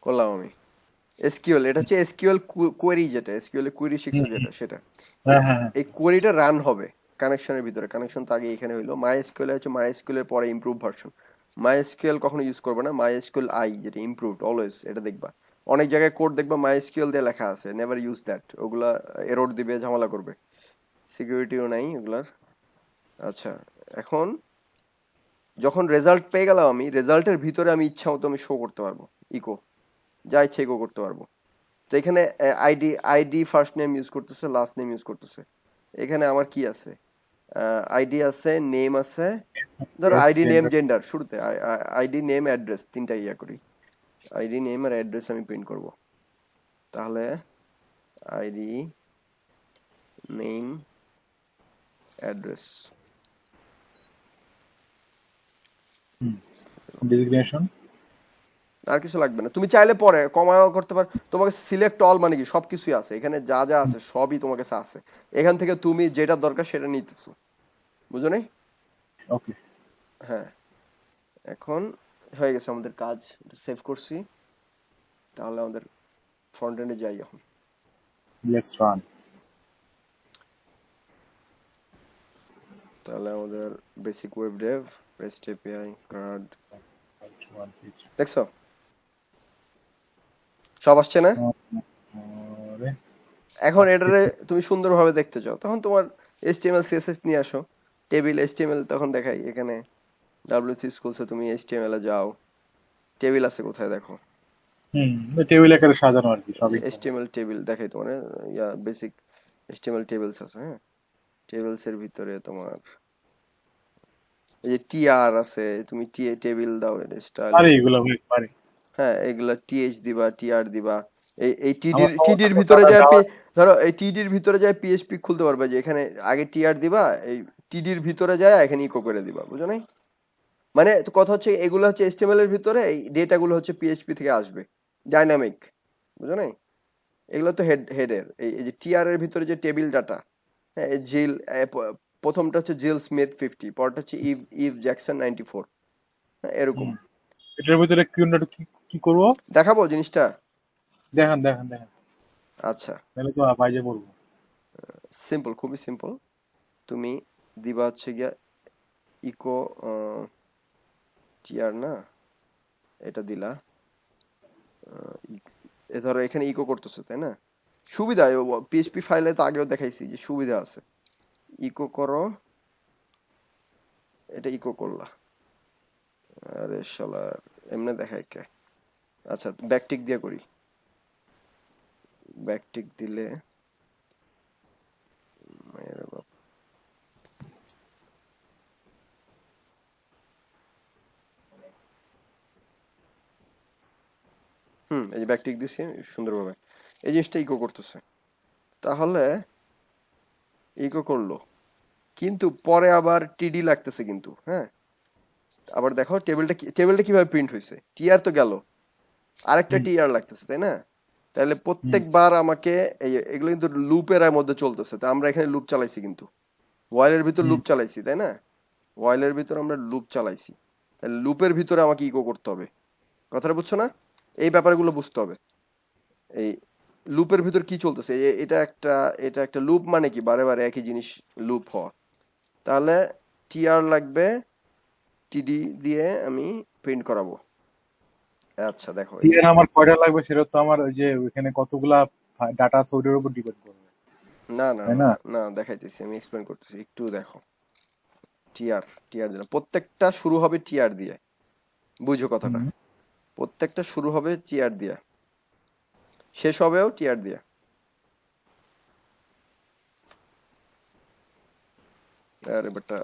করলাম আমি এসকিউএল, এটা হচ্ছে এসকিউএল কোয়েরি, যেটা এসকিউএল এর কোয়েরি শিখছো যেটা, সেটা হ্যাঁ হ্যাঁ হ্যাঁ এই কোয়েরিটা রান হবে কানেকশনের ভিতরে। কানেকশন তো আগে এখানে হইলো, মাই এসকিউএল হচ্ছে মাই এসকিউএল এর পরে ইমপ্রুভ ভার্সন। মাই এসকিউএল কখনো ইউজ করবে না, মাই এসকিউএল আই যেটা ইমপ্রুভড অলওয়েজ, এটা দেখবা অনেক জায়গায় কোড দেখবা মাই এসকিউএল দিয়ে লেখা আছে, নেভার ইউজ দ্যাট, ওগুলা এরর দিবে, ঝামেলা করবে, সিকিউরিটিও নাই ওগুলার। আচ্ছা, এখন যখন রেজাল্ট পেয়ে গেলাম আমি, রেজাল্টের ভিতরে আমি ইচ্ছা মতো আমি শো করতে পারবো, ইকো যা ইচ্ছে ইকো করতে পারবো। তো এখানে ID ID first name use করতেছে, লাস্ট নেম ইউজ করতেছে। এখানে আমার কি আছে? আইডি আছে, নেম আছে, ধরো Yes, ID name gender. Gender, শুরুতে আইডি নেম অ্যাড্রেস তিনটা ইয়া করি, আইডি নেম আর অ্যাড্রেস আমি প্রিন্ট করব। তাহলে আইডি নেম অ্যাড্রেস, Designation. আর কিছু লাগবে না, তুমি চাইলে পরে কমাও করতে পারো। তোমাকে সিলেক্ট অল মানে কি, সবকিছুই আছে এখানে, যা যা আছে সবই তোমার কাছে আছে, এখান থেকে তুমি যেটা দরকার সেটা নিতেছো, বুঝো নাই? Okay, হ্যাঁ, এখন হয়ে গেছে আমাদের কাজ, সেভ করছি। তাহলে আমাদের ফ্রন্ট এন্ডে যাই এখন। let's run. তাহলে আমাদের basic web Dave, rest API, card, One page. দেখছো সব আসছে না? আরে, এখন আসছে এটারে তো। তুমি সুন্দরভাবে দেখতে চাও, তখন তোমার এইচটিএমএল সিএসএস নিয়ে আসো, টেবিল এইচটিএমএল তখন দেখাই এখানে, ডাব্লিউসি স্কুলসে তুমি এইচটিএমএল এ যাও, টেবিল আছে কোথায় দেখো, টেবিল আকারে সাজানো আর কি সবই। এইচটিএমএল টেবিল দেখাই তোমার, ইয়া বেসিক HTML টেবিলস আছে, হ্যাঁ। টেবিলস এর ভিতরে তোমার এই যে টিআর আছে, তুমি টেবিল দাও, এটা স্টাইল, পারি এগুলো ভাই পারি। হ্যাঁ, এগুলা টিএইচ দিবা, টিআর দিবা। এই আমার সমস্যা টিডির ভিতরে কোথায় যায় যাওয়া। ধরো এই টিডির ভিতরে যায় পিএইচপি খুলতে পারবে, যে এখানে আগে টিআর দিবা, এই টিডির ভিতরে যায় এখানে ইকো করে দিবা, বুঝো নাই? মানে তো কথা হচ্ছে এগুলো হচ্ছে HTML এর ভিতরে, এই ডেটাগুলো হচ্ছে পিএইচপি থেকে আসবে, ডাইনামিক, বুঝো নাই? এগুলো তো হেডের, এই যে টিআর এর ভিতরে যে টেবিল ডাটা, হ্যাঁ, জিল, প্রথমটা হচ্ছে জিল স্মিথ 50, পরটা হচ্ছে ইভ ইভ জ্যাকসন 94, হ্যাঁ, এরকম। হুম। এটার ভিতরে কি কি করবো? দেখাবো জিনিসটা? দেখান দেখান দেখান, আচ্ছা, তাহলে তো বাইজে পড়বো। সিম্পল, খুবই সিম্পল। তুমি দিবা হচ্ছে গিয়া ইকো টিআর, না এটা দিলা, এ ধরো এখানে ইকো করতেছে, তাই না? সুবিধা, পিএইচপি ফাইলে তো আগেও দেখাইছি যে সুবিধা আছে। ইকো করো, এটা ইকো করলা, আরে শালা এমনি দেখায় কে? আচ্ছা, ব্যাকটিক দিয়ে করি, ব্যাকটিক দিলে মায়ের বাপ। এই যে ব্যাকটিক দিছি সুন্দরভাবে, এই জিনিসটা ইকো করতেছে। তাহলে ইকো করলো, কিন্তু পরে আবার টিডি লাগতেছে কিন্তু, হ্যাঁ। আবার দেখো টেবিলটা কিভাবে প্রিন্ট হয়েছে, টিআর তো গেল, আরেকটা হুম টিআর লাগতেছে, তাই না? তাহলে হুম প্রত্যেকবার আমাকে এগুলো কিন্তু লুপের মধ্যে চলতেছে, তো আমরা এখানে লুপ চালাইছি কিন্তু, ওয়াইলের ভিতর হুম। লুপ চালাইছি, তাই না? ওয়াইলের ভিতর আমরা লুপ চালাইছি, তাহলে লুপের ভিতরে আমাকে ইকো করতে হবে, কথাটা বুঝছো না? এই ব্যাপারগুলো বুঝতে হবে। এই লুপের ভিতর কি চলতেছে, এটা একটা লুপ, মানে কি বারে বারে একই জিনিস লুপ হওয়া। তাহলে টিআর লাগবে, টিডি দিয়ে আমি প্রিন্ট করাবো। আচ্ছা দেখো এই যে, টিয়ার আমার কয়টা লাগবে সেটা তো আমার ওই যে ওইখানে কতগুলা ডাটা আছে ওইটার উপর ডিপেন্ড করবে, না না তাই না না? না না, দেখাইতেছি, আমি এক্সপ্লেন করতেছি, একটু দেখো। টিআর টিআর দিলাম, প্রত্যেকটা শুরু হবে টিআর দিয়ে, বুঝো কথাটা? হুম। প্রত্যেকটা শুরু হবে টিআর দিয়া, শেষ হবেও টিআর দিয়া। আরে বেটা,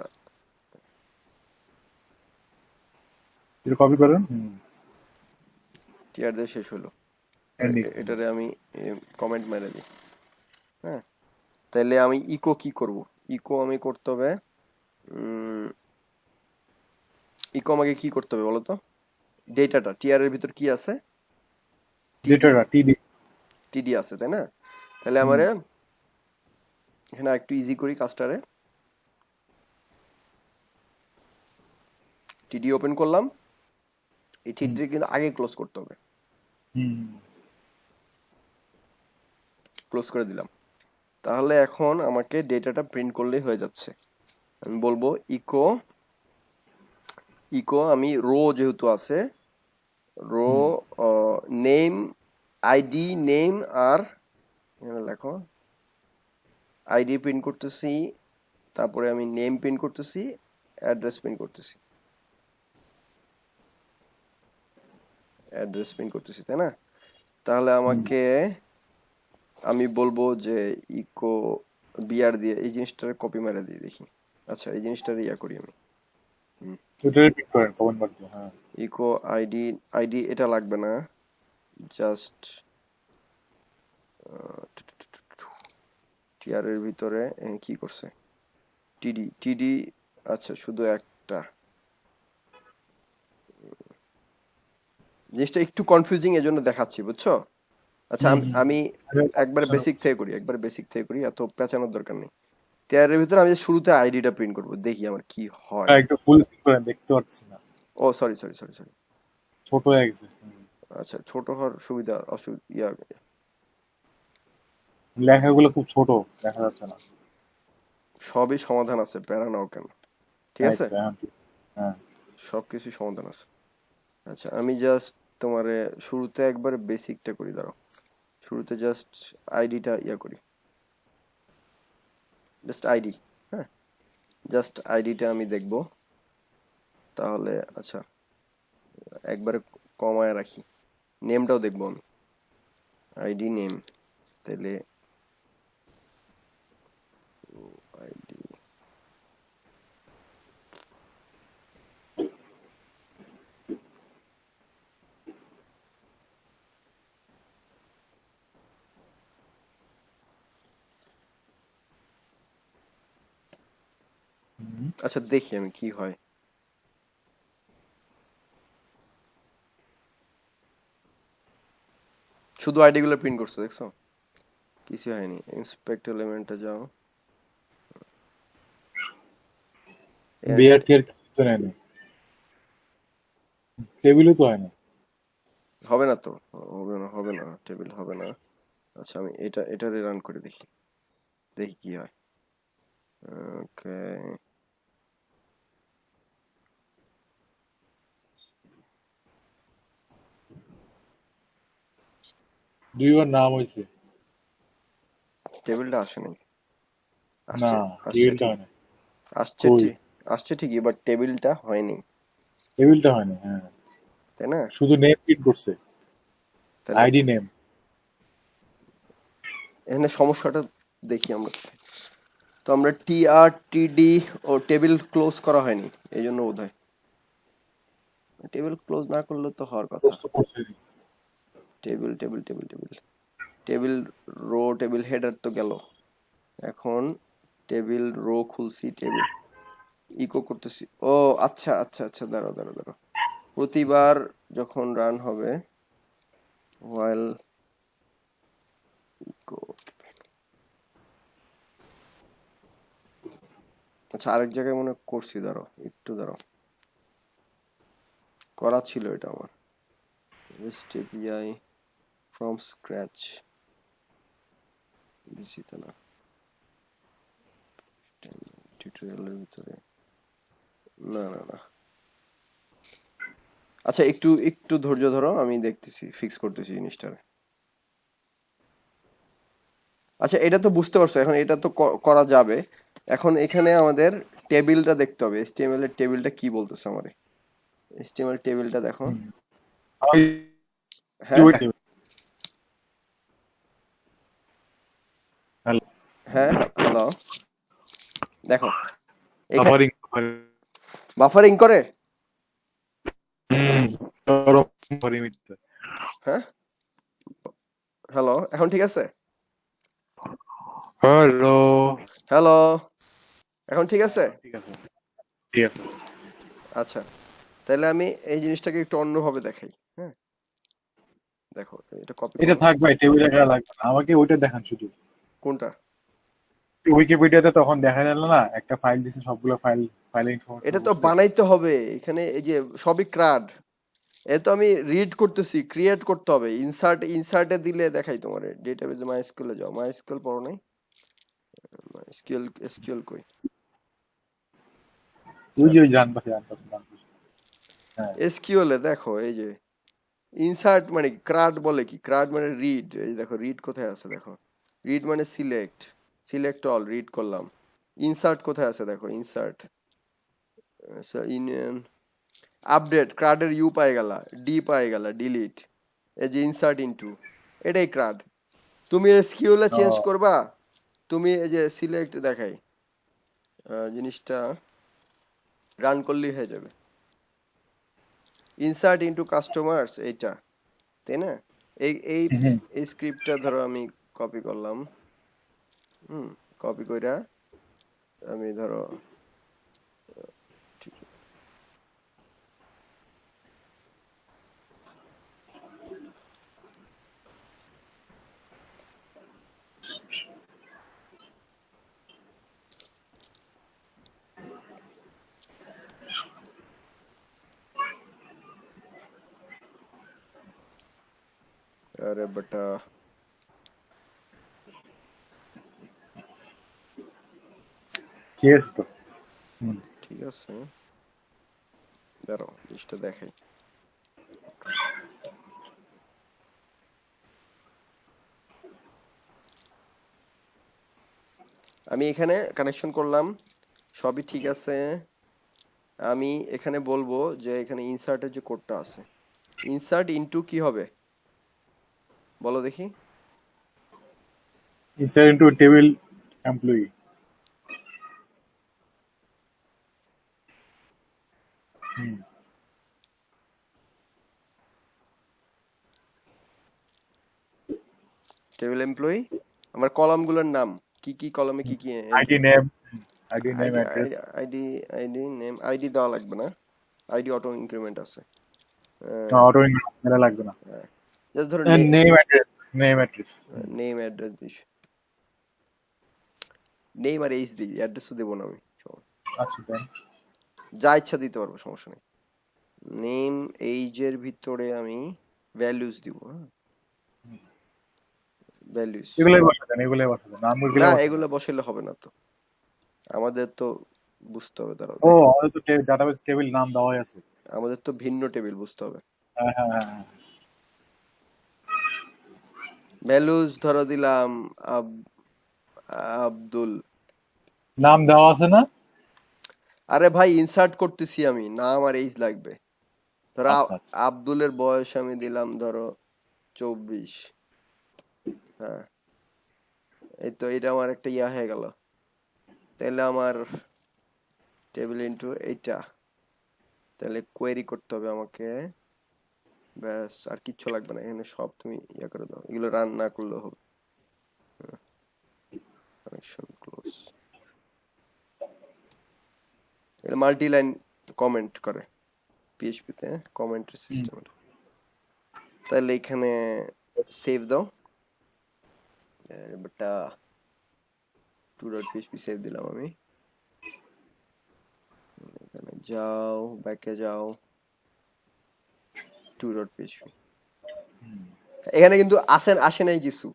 এটা কপি করেন। হুম। টিআর দিয়ে শেষ হলো। এন্ডিং। এটারে আমি কমেন্ট মেরে দিই, হ্যাঁ। তাহলে আমি ইকো কি করব? ইকো আমি করতে হবে, ইকো আমাকে কি করতে হবে বলো তো? ডেটাটা টিআর এর ভিতর কি আছে? টিডি, ডেটাটা টিডি। টিডি আছে, তাই না? তাহলে হুম আমারে এখানে একটু ইজি করি কাজটারে, টিডি ওপেন করলাম, এই হুম টিডি কিন্তু আগে ক্লোজ করতে হবে, হুম। ক্লোজ করে দিলাম। তাহলে এখন আমাকে ডেটাটা প্রিন্ট করলেই হয়ে যাচ্ছে। আমি বলবো ইকো, ইকো আমি রো যেহেতু আছে, রো হুম নেম, আইডি নেম, আর এখানে লেখো আইডি প্রিন্ট করতেছি, তারপরে আমি নেম প্রিন্ট করতেছি, অ্যাড্রেস প্রিন্ট করতেছি, অ্যাড্রেস প্রিন্ট করতেছি, তাই না? তাহলে হুম। আমাকে, আমি বলবো যে ইকো বিআর দিয়ে এই জিনিসটার কপি মেরে দিই দেখি। আচ্ছা, এই জিনিসটার ইয়া করি আমি, ওটা রিপিট করেন কমেন্ট বক্সে। হ্যাঁ। ইকো আইডি, আইডি এটা লাগবে না, জাস্ট টিআর এর ভিতরে কি করছে, টিডি টিডি, আচ্ছা শুধু একটা, জিনিসটা একটু কনফিউজিং এজন্য দেখাচ্ছি, বুঝছো? আচ্ছা, হুম আমি হুম হুম। আমি একবারে বেসিক থেকে করি, একবারে বেসিক থেকে করি, এত পেঁচানোর দরকার নেই। টিআর এর ভিতরে আমি শুরুতে আইডিটা প্রিন্ট করব, দেখি আমার কি হয়। একটু ফুল স্ক্রিন করেন, দেখতে পাচ্ছি না। ও সরি সরি সরি সরি, ছোট হয়ে গেছে। হুম। আচ্ছা, ছোট হওয়ার সুবিধা ইয়া, লেখাগুলো খুব ছোট, দেখা যাচ্ছে না। সবই সমাধান আছে, প্যারা নাও কেন, ঠিক এই আছে? তো এখন ঠিক। হ্যাঁ। সবকিছু সমাধান আছে। আচ্ছা, আমি জাস্ট তোমারে শুরুতে একবার বেসিকটা করি, দাঁড়াও। শুরুতে জাস্ট আইডিটা ইয়া করি, জাস্ট আইডি, হ্যাঁ, জাস্ট আইডিটা আমি দেখব। তাহলে আচ্ছা, একবারে কমায় রাখি, নেমটাও দেখবো আমি, আইডি নেম, তাহলে আচ্ছা দেখি আমি কি হয়। শুধু আইডি গুলো প্রিন্ট করছে, দেখছো? কিছু হয়নি। ইন্সপেক্ট এলিমেন্টে যাও। বিআরটি এর কিছু নেই না, টেবিলও তো হয় না। হবে না তো, হবে না, টেবিল হবে না। আচ্ছা আমি এটারে রান করে দেখি, দেখি কি হয়। ওকে, দুইবার নাম হয়েছে। টেবিলটা আসে নাই। না, আসছে, আসছে টেবিলটা ঠিক, হয় না। আসছে কই, ঠিক, আসছে ঠিকই, বাট টেবিলটা হয়নি, টেবিলটা হয় না, হ্যাঁ। তাই না? শুধু নেম প্রিন্ট করছে, তাহলে আইডি নেম। এখানে সমস্যাটা দেখি আমরা। তো আমরা TRTD ও টেবিল ক্লোজ করা হয়নি, এই জন্য বোধহয়। টেবিল ক্লোজ না করলে তো হওয়ার কথা। পোস্ট করছে। Table table table table table row, table header তো গেল। এখন টেবিল রো খুলছি, টেবিল ইকো করতেছি। ও আচ্ছা আচ্ছা আচ্ছা, দাঁড়াও দাঁড়াও দাঁড়াও। প্রতিবার যখন রান হবে, while ইকো, আচ্ছা আরেক জায়গায় মনে হয় করছি, দাঁড়াও একটু দাঁড়াও, করা ছিল এটা আমার। REST API from scratch, বিসিতে না, টিউটোরিয়ালের ভিতরে, না না না। আচ্ছা একটু একটু ধৈর্য ধরো, আমি দেখতেছি, ফিক্স করতেছি জিনিসটা। আচ্ছা এটা তো বুঝতে পারছো, এখন এটা তো করা যাবে। এখন এখানে আমাদের টেবিলটা দেখতে হবে, HTML এর টেবিলটা কি বলতেছে আমারে। HTML টেবিলটা দেখো। হ্যাঁ হ্যাঁ, হ্যালো, দেখো এখানে বাফারিং। বাফারিং করে। বাফারিং। হ্যাঁ, হ্যালো, এখন ঠিক আছে? হ্যালো। হ্যালো, এখন ঠিক আছে? ঠিক আছে, ঠিক আছে। আচ্ছা, তাহলে আমি এই জিনিসটাকে একটু অন্যভাবে দেখাই। হ্যাঁ, দেখো এটা কপি এটা করলাম। থাক ভাই, টেবিলে খেলা লাগবে না, আমাকে ওইটা দেখান শুধু। কোনটা? উইকিপিডিয়াতে তখন দেখা গেল না, একটা ফাইল দিছে, সবগুলো ফাইলে ইনফরমেশন এটা তো বলছে। বানাইতে হবে এখানে, এই যে সবই ক্রাড। এ তো আমি রিড করতেছি, ক্রিয়েট করতে হবে। ইনসার্টে দিলে দেখাই তোমারে। ডেটাবেজে মাইস্কুলে যাও, মাইস্কুল পড়ো নাই? মাইস্কুল, এসকিউএল কই? ওই যে ওই জানবা। হ্যাঁ। এসকিউএল এ দেখো, এই যে ইনসার্ট মানে ক্রাড বলে কি? ক্রাড মানে রিড। এই দেখো রিড কোথায় আছে দেখো। রিড মানে সিলেক্ট, সিলেক্ট অল, রিড করলাম। ইনসার্ট কোথায় আছে দেখো, ইনসার্ট, ইউনিয়ন, আপডেট, ক্রাডের ইউ পাই গেলা, ডি পাই গেলা, ডিলিট। এই যে ইনসার্ট ইনটু, এটাই ক্রাড। তুমি এসকিউএল এ চেঞ্জ ও, করবা, তুমি এই যে সিলেক্ট দেখাই, জিনিসটা রান করলেই হয়ে যাবে। ইনসার্ট ইনটু কাস্টমার্স, এইটা, তাই না? এই এই হুম। এই স্ক্রিপ্টটা ধরো আমি কপি করলাম। কপি কইরা আমি ধরো, ঠিক, আরে বেটা, ঠিক আছে তো। হুম। ঠিক আছে, দাঁড়াও জিনিসটা দেখাই। আমি এখানে কানেকশন করলাম, সবই ঠিক আছে। আমি এখানে বলবো যে এখানে ইনসার্টের যে কোডটা আছে, ইনসার্ট ইনটু কি হবে বলো দেখি। Insert into table employee. হুম। টেবিল এমপ্লয়ি, আমার কলামগুলোর নাম কি কি, কলামে কি কি ID name. ID name ID address. ID ID name ID দেওয়া লাগবে না, আইডি অটো ইনক্রিমেন্ট আছে। অটো ইনক্রিমেন্ট লাগবে না। জাস্ট ধরো name address, name address. Name address দিস, নেম আর এইচ দিই, অ্যাড্রেস তো দেবো না আমি, আচ্ছা দেন। যা ইচ্ছা দিতে পারবো, সমস্যা নেই। নেম এইজ এর ভিতরে আমি ভ্যালুস দিব, হ্যাঁ ভ্যালুস। এগুলাই বসা দেন, এগুলাই বসা দেন, নামগুলো না বসা দেন। এগুলো বসাইলে হবে না তো, আমাদের তো বুঝতে হবে, তারা ও দেখো আমাদের তো ডাটাবেস টেবিল নাম দেওয়াই আছে। আমাদের তো ভিন্ন টেবিল বুঝতে হবে। হ্যাঁ হ্যাঁ হ্যাঁ হ্যাঁ। ভ্যালুস ধরো দিলাম আব্দুল। নাম দেওয়া আছে না? আরে ভাই ইনসার্ট করতেছি আমি, নাম আর এইজ লাগবে। ধরো আচ্ছা আচ্ছা। আব্দুলের বয়স আমি দিলাম ধরো 24। হ্যাঁ এই তো, এটা আমার একটা ইয়া হয়ে গেল। তাহলে আমার টেবিল ইনটু এইটা, তাহলে কোয়েরি করতে হবে আমাকে, ব্যাস আর কিচ্ছু লাগবে না, এখানে সব তুমি ইয়া করে দাও, এগুলো রান না করলেও হবে। কানেকশন ক্লোজ, এটা মাল্টি লাইন কমেন্ট করে পিএইচপি তে, কমেন্টের সিস্টেম। তাহলে এখানে সেভ দাও, বাটটা 2.php সেভ দিলাম আমি। এখানে যাও, ব্যাকে যাও, 2.php। এখানে কিন্তু আসে নাই কিছু,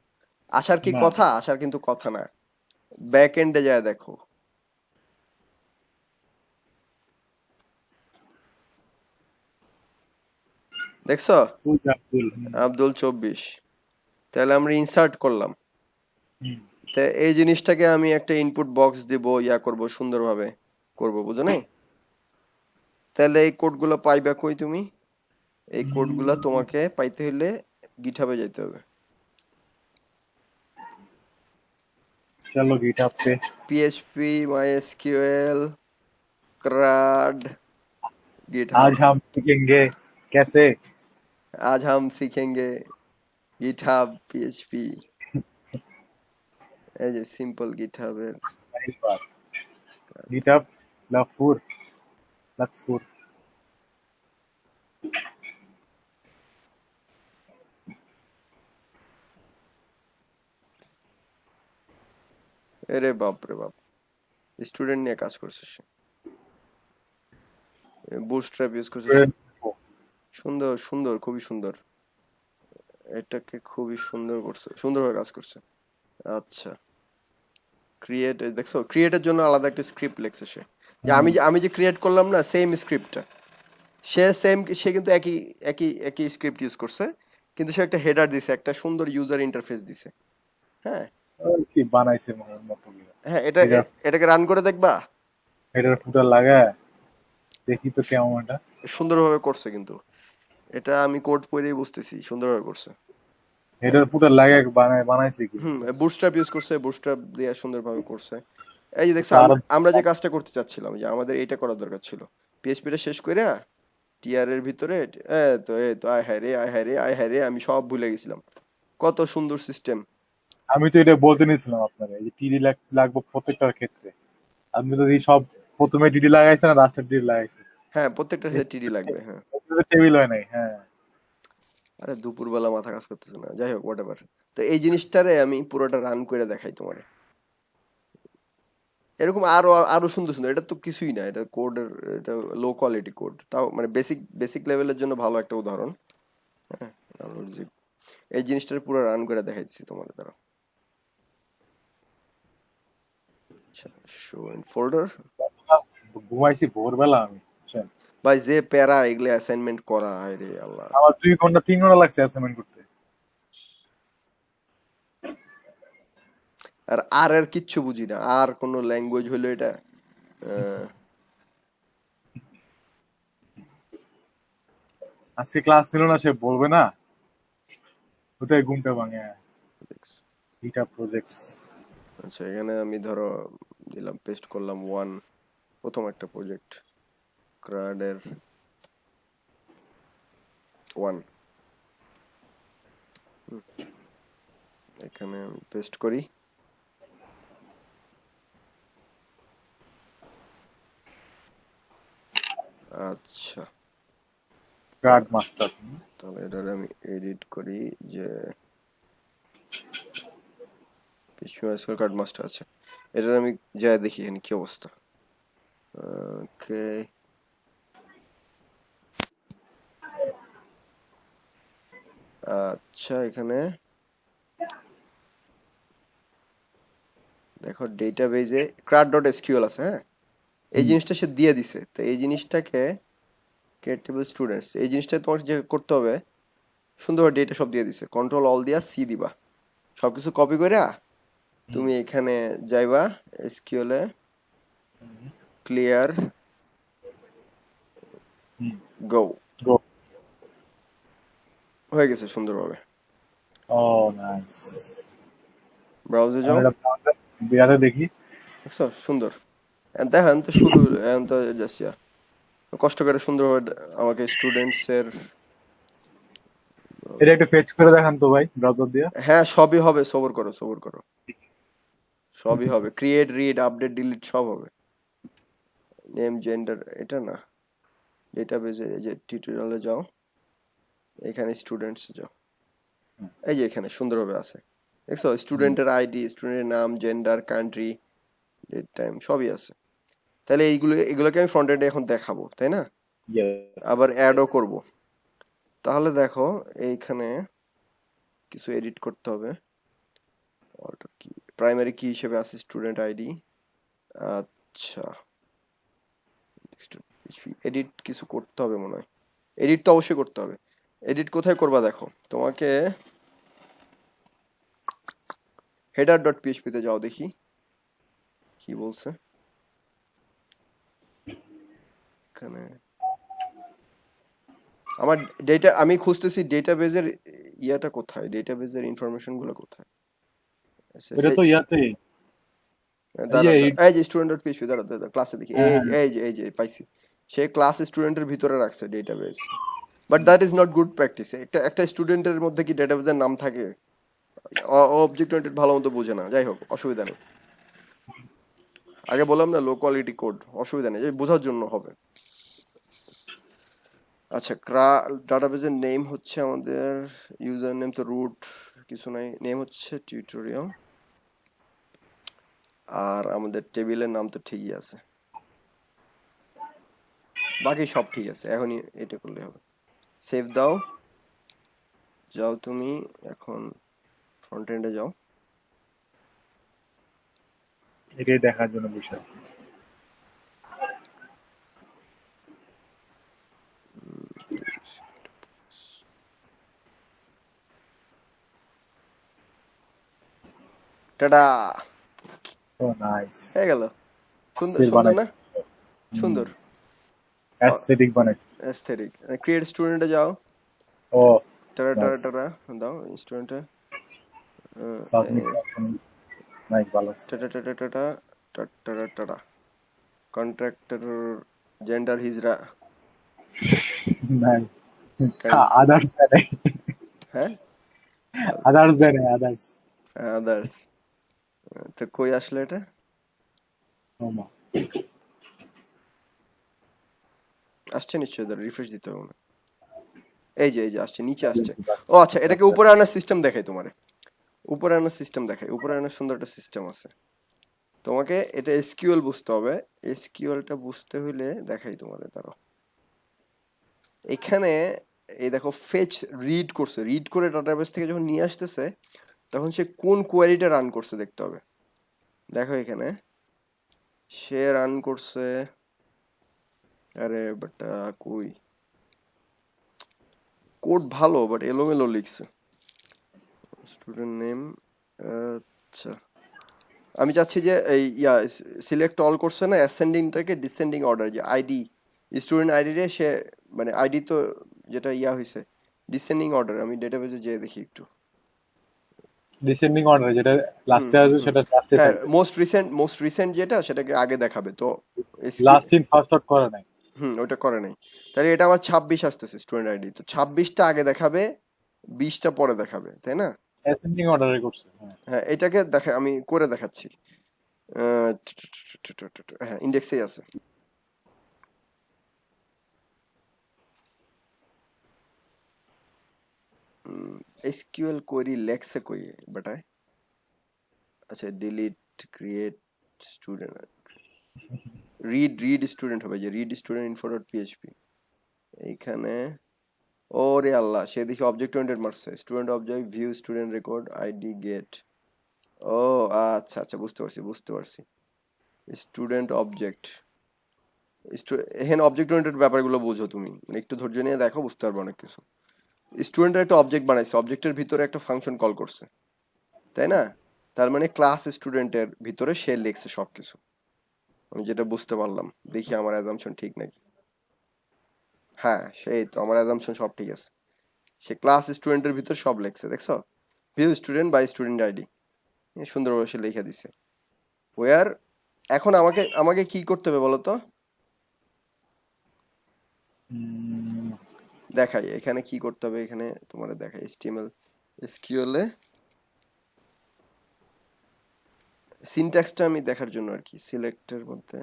আসার কি না কথা, আসার কিন্তু কথা না, ব্যাক এন্ডে যায় দেখো। দেখছো ওই যে আব্দুল। আব্দুল 24, তাহলে আমরা ইনসার্ট করলাম। হুম। তা এই জিনিসটাকে আমি একটা ইনপুট বক্স দিব, ইয়া করব সুন্দরভাবে করব, বুঝো নাই? তাহলে এই কোডগুলো পাইবা কই তুমি? এই কোডগুলো তোমাকে পাইতে হলে গিটহাবে যেতে হবে। चलो गिटहब पे। PHP MySQL CRUD GitHub. आज हम सीखेंगे कैसे। आज हम सीखेंगे गिटहब পিএইচপি, এই যে সিম্পল গিটহাবের। सही बात। गिटहब लफूर लफूर। আরে বাপ রে বাপ, স্টুডেন্ট নিয়ে কাজ করছে সে, বুটস্ট্র্যাপ ইউজ করছে, সুন্দর সুন্দর, খুবই সুন্দর, এটাকে খুবই সুন্দর করছে, সুন্দরভাবে কাজ করছে। আচ্ছা ক্রিয়েট, দেখছো ক্রিয়েটের জন্য আলাদা একটা স্ক্রিপ্ট লিখছে সে, যে আমি যে ক্রিয়েট করলাম না সেম স্ক্রিপ্টটা, সে কিন্তু একই একই একই স্ক্রিপ্ট ইউজ করছে, কিন্তু সে একটা হেডার দিছে, একটা সুন্দর ইউজার ইন্টারফেস দিছে। হ্যাঁ কি বানাইছে মনের মতো করে। হ্যাঁ, এটা এটাকে রান করে দেখবা, এটার ফুটার লাগা দেখি তো কেমন এটা। সুন্দরভাবে করছে কিন্তু, এটা আমি কোড পড়েই বুঝতেছি সুন্দরভাবে করছে। এটার ফুটার লাগা বানাইছে কি হুম হচ্ছে। বুটস্ট্র্যাপ ইউজ করছে, বুটস্ট্র্যাপ দিয়ে সুন্দরভাবে করছে। এই যে দেখছো, আরো আমরা যে কাজটা করতে চাচ্ছিলাম, যে আমাদের এইটা করার দরকার ছিল, পিএইচপিটা শেষ করে টিআর এর ভিতরে এই তো আয় হায় রে আয় হায় রে আয় হায় রে, আমি সব ভুলে গেছিলাম, কত সুন্দর সিস্টেম। আমি তো এটা বলতে নিছিলাম আপনাকে যে টিডি লাগবে প্রত্যেকটার ক্ষেত্রে। আপনি যদি সব প্রথমে টিডি লাগাইছেন আর লাস্টে টিডি লাগাইছেন, হ্যাঁ প্রত্যেকটার সাথে টিডি লাগবে, হ্যাঁ। টেবিল হয় নাই। হ্যাঁ আরে দুপুরবেলা মাথা কাজ করতেছে না, যাই হোক হোয়াট এভার। তো এই জিনিসটারে আমি পুরোটা রান করে দেখাই তোমার, এরকম আরো আরো সুন্দর সুন্দর, এটা তো কিছুই না, এটা কোডের, এটা লো কোয়ালিটি কোড, তাও মানে বেসিক বেসিক লেভেলের জন্য ভালো একটা উদাহরণ। হ্যাঁ এই জিনিসটার পুরো রান করে দেখাইছি তোমার দ্বারা। আচ্ছা শো ইন ফোল্ডার। ঘুমাইছি ভোরবেলা আমি, বুঝছেন? ভাই যে প্যারা এগুলো অ্যাসাইনমেন্ট করা, আরে আল্লাহ। আমার 2 ঘন্টা 3 ঘন্টা লাগছে অ্যাসাইনমেন্ট করতে। আর আর এর কিচ্ছু বুঝি না, আর কোন ল্যাঙ্গুয়েজ হলো এটা, আহ, আজকে ক্লাস নিল না, সে বলবে না কোথায় ঘুমটা ভাঙে। GitHub projects. আচ্ছা এখানে আমি ধরো দিলাম, পেস্ট করলাম ওয়ান, প্রথম একটা প্রজেক্ট ক্রাডের ওয়ান, এখানে আমি পেস্ট করি, আচ্ছা, কার্ড মাস্টার। তাহলে এটার আমি এডিট করি যে PHP কার্ড মাস্টার আছে, এটার আমি যাই দেখি এখানে কি অবস্থা। ওকে, আচ্ছা এখানে দেখো ডেটাবেজে CRUD.SQL আছে, হ্যাঁ এই জিনিসটা সে দিয়ে দিছে। তো এই জিনিসটাকে ক্রিয়েটেবল স্টুডেন্টস, এই জিনিসটা তোমার যে করতে হবে, সুন্দরভাবে ডেটা সব দিয়ে দিছে, কন্ট্রোল অল দিয়া সি দিবা, সবকিছু কপি করে তুমি এখানে যাইবা এসকিউএল এ ক্লিয়ার গো, গো। হয়ে গেছে সুন্দরভাবে। ও নাইস। ব্রাউজে যাও, বিরাতে দেখি। দেখছো সুন্দর। দেখেন তো শুরু, এখন তো জাস্ট কষ্ট করে সুন্দরভাবে আমাকে স্টুডেন্টস এর, এটা একটু ফেচ করে দেখান তো ভাই ব্রাউজার দিয়ে। হ্যাঁ সবই হবে, সবর করো সবর করো, সবই হবে, ক্রিয়েট রিড আপডেট ডিলিট সব হবে। নেম জেন্ডার এটা না, ডেটাবেজে এই যে টিউটোরিয়ালে যাও, এখানে স্টুডেন্টস যাও, এই যে এখানে সুন্দরভাবে আছে, দেখছো স্টুডেন্টের আইডি, স্টুডেন্টের নাম, জেন্ডার, কান্ট্রি, ডেট টাইম সবই আছে। তাহলে এগুলোকে আমি ফ্রন্ট এন্ডে এখন দেখাবো, তাই না? ইয়েস। আবার অ্যাডও করব। তাহলে দেখো এইখানে কিছু এডিট করতে হবে। অল্টার কি, প্রাইমারি কি হিসেবে আছে স্টুডেন্ট আইডি। আচ্ছা, এডিট কিছু করতে হবে মনে হয়, এডিট তো অবশ্যই করতে হবে। এডিট কোথায় করবা দেখো, তোমাকে header.php তে যাও, দেখি কি বলছে এখানে। আমার ডেটা আমি খুঁজতেছি, ডেটাবেজের ইয়াটা কোথায়, ডেটাবেজের ইনফরমেশন গুলো কোথায়। আচ্ছা, এটা তো ইয়াতে এই যে দাঁড়া এই যে স্টুডেন্ট.php, দাঁড়া দাঁড়া ক্লাসে দেখি, হ্যাঁ, এই হ্যাঁ। এই যে পাইছি, সে ক্লাস স্টুডেন্টের ভিতরে রাখছে database, but that is not good practice. একটা স্টুডেন্টের মধ্যে কি ডেটাবেজের নাম থাকে? অবজেক্ট ওরিয়েন্টেড ভালো মতো বোঝে না, যাই হোক অসুবিধা নেই। আগে বললাম না লো কোয়ালিটি কোড, অসুবিধা নেই, বোঝার জন্য হবে। আচ্ছা, ডাটাবেজের নেম হচ্ছে আমাদের, ইউজার নেম তো রুট, কিছু নাই, নেম হচ্ছে টিউটোরিয়াল, আর আমাদের টেবিলের নাম তো ঠিকই আছে, বাকি সব ঠিক আছে। এখনই এটা করলে হবে, সেভ দাও, যাও তুমি এখন ফ্রন্ট এন্ডে যাও। এটাই দেখার জন্য বসে আছি। টাটা, ও নাইস। হয়ে গেল, সুন্দর অস্থির সুন্দর না, বানাইছে। সুন্দর অ্যাস্থেটিক বানাইছে। অ্যাস্থেটিক। ক্রিয়েট স্টুডেন্টে যাও, ও টাটা টাটা নাইস। টাটা দাও স্টুডেন্টে, সাবমিট অপশনস নাইস, ভালো আছে। টাটা টাটা টাটা টাটা টাটা, কন্ট্রাক্টর জেন্ডার হিজরা, নাইস। আদার্স দেয়, হ্যাঁ আদার্স দেয়, আদার্স। আদার্স। তো কই আসলে এটা, ও মা। আসছে নিশ্চয়ই, রিফ্রেশ দিতে হবে মনে হয়। এই যে আসছে, নিচে আসছে। ও আচ্ছা, এটাকে উপরে আনার সিস্টেম দেখাই তোমারে, উপরে আনার সিস্টেম দেখাই, উপরে আনার সুন্দর একটা সিস্টেম আছে। তোমাকে এটা এসকিউএল বুঝতে হবে, এসকিউএলটা বুঝতে হইলে দেখাই তোমাদের, দাঁড়াও। এখানে এই দেখো ফেচ রিড করছে, রিড করে ডাটাবেস থেকে যখন নিয়ে আসতেছে, তখন সে কোন কোয়ারিটা রান করছে দেখতে হবে। দেখো এখানে সে রান করছে, আরে বাটা কই, কোড ভালো বাট এলোমেলো লিখছে, স্টুডেন্ট নেম। আচ্ছা, আমি চাচ্ছি যে এই সিলেক্ট অল করছে না, অ্যাসেন্ডিংটাকে ডিসেন্ডিং অর্ডার, যে আইডি স্টুডেন্ট আইডি রে সে, মানে আইডি তো যেটা হয়েছে ডিসেন্ডিং অর্ডার, আমি ডেটাবেজে যেয়ে দেখি একটু। ডিসেন্ডিং অর্ডার যেটা লাস্টে আসবে সেটা লাস্টে হ্যাঁ, থাকবে। মোস্ট রিসেন্ট যেটা সেটাকে আগে দেখাবে তো। লাস্ট ইন ফার্স্ট আউট করে নাই। ওটা করে নাই। তাহলে এটা আমার 26 আসতেছে স্টুডেন্ট আইডি, তো 26টা আগে দেখাবে, 20টা পরে দেখাবে, তাই না? অ্যাসেন্ডিং অর্ডারে করছে, হ্যাঁ। হ্যাঁ, এটাকে দেখা আমি করে দেখাচ্ছি। হ্যাঁ, ইন্ডেক্সেই আছে। এসকিউএল কোয়েরি লেখছে কই বেটায়? আচ্ছা delete create student read student হবে, যে read student info dot PHP. এইখানে ওরে আল্লাহ, সে দেখি অবজেক্ট ওরিয়েন্টেড মারছে, student object view student record ID get. ও আচ্ছা আচ্ছা, বুঝতে পারছি। স্টুডেন্ট অবজেক্ট, এখানে অবজেক্ট ওরিয়েন্টেড ব্যাপারগুলো বুঝো তুমি, মানে একটু ধৈর্য নিয়ে দেখো, বুঝতে পারবে অনেক কিছু। স্টুডেন্টের একটা অবজেক্ট বানাইছে, অবজেক্টের ভিতরে একটা ফাংশন কল করছে, তাই না? তার মানে ক্লাস স্টুডেন্টের ভিতরে সে লিখছে সবকিছু, আমি যেটা বুঝতে পারলাম। দেখি আমার অ্যাজাম্পশন ঠিক নাকি। হ্যাঁ সেই তো, আমার অ্যাজাম্পশন সব ঠিক আছে। সে ক্লাস স্টুডেন্টের ভিতর সব লিখছে, দেখছো? View student by student ID, সুন্দরভাবে সে লিখে দিছে। ওয়ার এখন আমাকে আমাকে কি করতে হবে বলো তো? দেখাই এখানে কি করতে হবে, এখানে তোমার দেখাই HTML SQL এ সিনট্যাক্সটা আমি দেখার জন্য আর কি। সিলেক্টের মধ্যে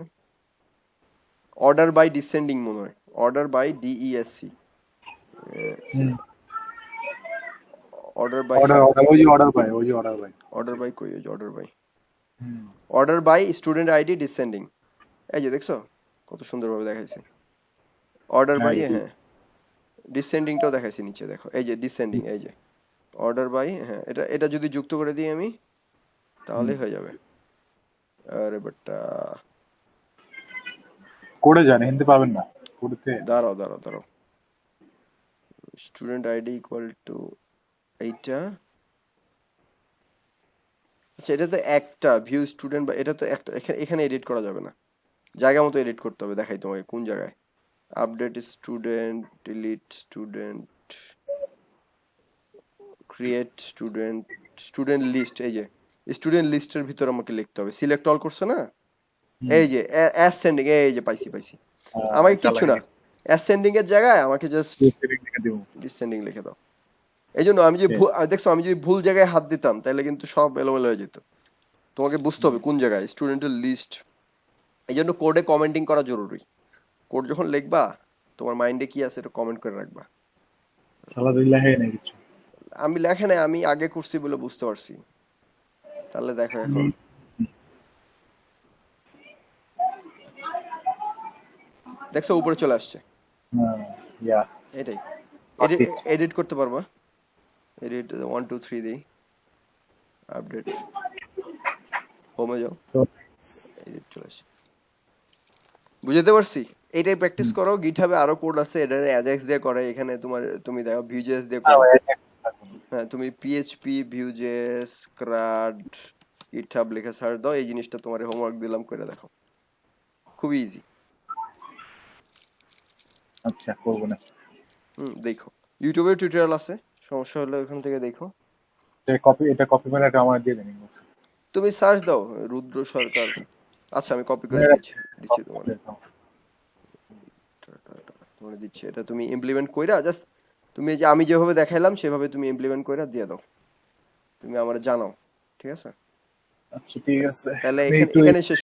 অর্ডার বাই ডিসেন্ডিং মনে হয়, order by DESC, order by order by কই, order by student ID descending, এই যে দেখছো কত সুন্দরভাবে দেখাইছে। অর্ডার বাই, হ্যাঁ ডিসেন্ডিংটাও দেখাইছে নিচে, দেখো এই যে ডিসেন্ডিং, এই যে অর্ডার বাই, হ্যাঁ এটা এটা যদি যুক্ত করে দিই আমি তাহলে হয়ে যাবে। আরে বেটা কোডে জানে হিন্দি পাবেন না কোডেতে। দাঁড়াও স্টুডেন্ট আইডি ইকুয়াল টু এইটা। আচ্ছা এটা তো একটা ভিউ স্টুডেন্ট, বা এটা তো একটা, এখানে এডিট করা যাবে না, জায়গা মতো এডিট করতে হবে। দেখাই তোমাকে কোন জায়গায়, update student, delete student, create student, student list, এই যে স্টুডেন্ট লিস্টের ভিতর আমাকে লিখতে হবে। সিলেক্ট অল করছে না, এই যে অ্যাসেন্ডিং, এই যে পাইছি। আমাকে কিচ্ছু না, অ্যাসেন্ডিং এর জায়গায় আমাকে জাস্ট ডিসেন্ডিং লিখে দাও। এই জন্য আমি যে দেখছো, আমি যদি ভুল জায়গায় হাত দিতাম তাহলে কিন্তু সব এলোমেলো হয়ে যেত। তোমাকে বুঝতে হবে কোন জায়গায় স্টুডেন্টের লিস্ট। এই জন্য কোডে কমেন্টিং করা জরুরি। কোড যখন লিখবা তোমার মাইন্ডে কি আছে এটা কমেন্ট করে রাখবা। আমি লেখা নাই, আমি আগে করছি বলে বুঝতে পারছি। তাহলে দেখো এখন দেখছো উপরে চলে আসছে, এটাই এডিট করতে পারবা। এডিট 1 2 3 দিই, আপডেট হোমে যাও, এডিট চলে আসছে। বুঝতে পারছি। এইটাই প্র্যাকটিস করো, গিটহাবে আরো কোড আছে, এটা অ্যাজাক্স দিয়ে করে, এখানে তোমার তুমি দেখো ভিউজেস দিয়ে করো। হ্যাঁ তুমি পিএইচপি ভিউজেস ক্রাড গিটহাব লিখে সার্চ দাও, এই জিনিসটা তোমার হোমওয়ার্ক দিলাম, করে দেখো, খুবই ইজি। আচ্ছা করব না। দেখো ইউটিউবে টিউটোরিয়াল আছে, সমস্যা হলে ওখান থেকে দেখো। এটা কপি করে এটা আমার দিয়ে দেন ইনবক্সে। তুমি সার্চ দাও রুদ্র সরকার। আচ্ছা আমি কপি করে দিচ্ছি তোমার দিচ্ছি। এটা তুমি ইমপ্লিমেন্ট কইরা জাস্ট তুমি যে আমি যেভাবে দেখাইলাম সেভাবে তুমি ইমপ্লিমেন্ট কইরা দিয়ে দাও, তুমি আমারে জানাও, ঠিক আছে? আচ্ছা ঠিক আছে, তাহলে এখানে শেষ।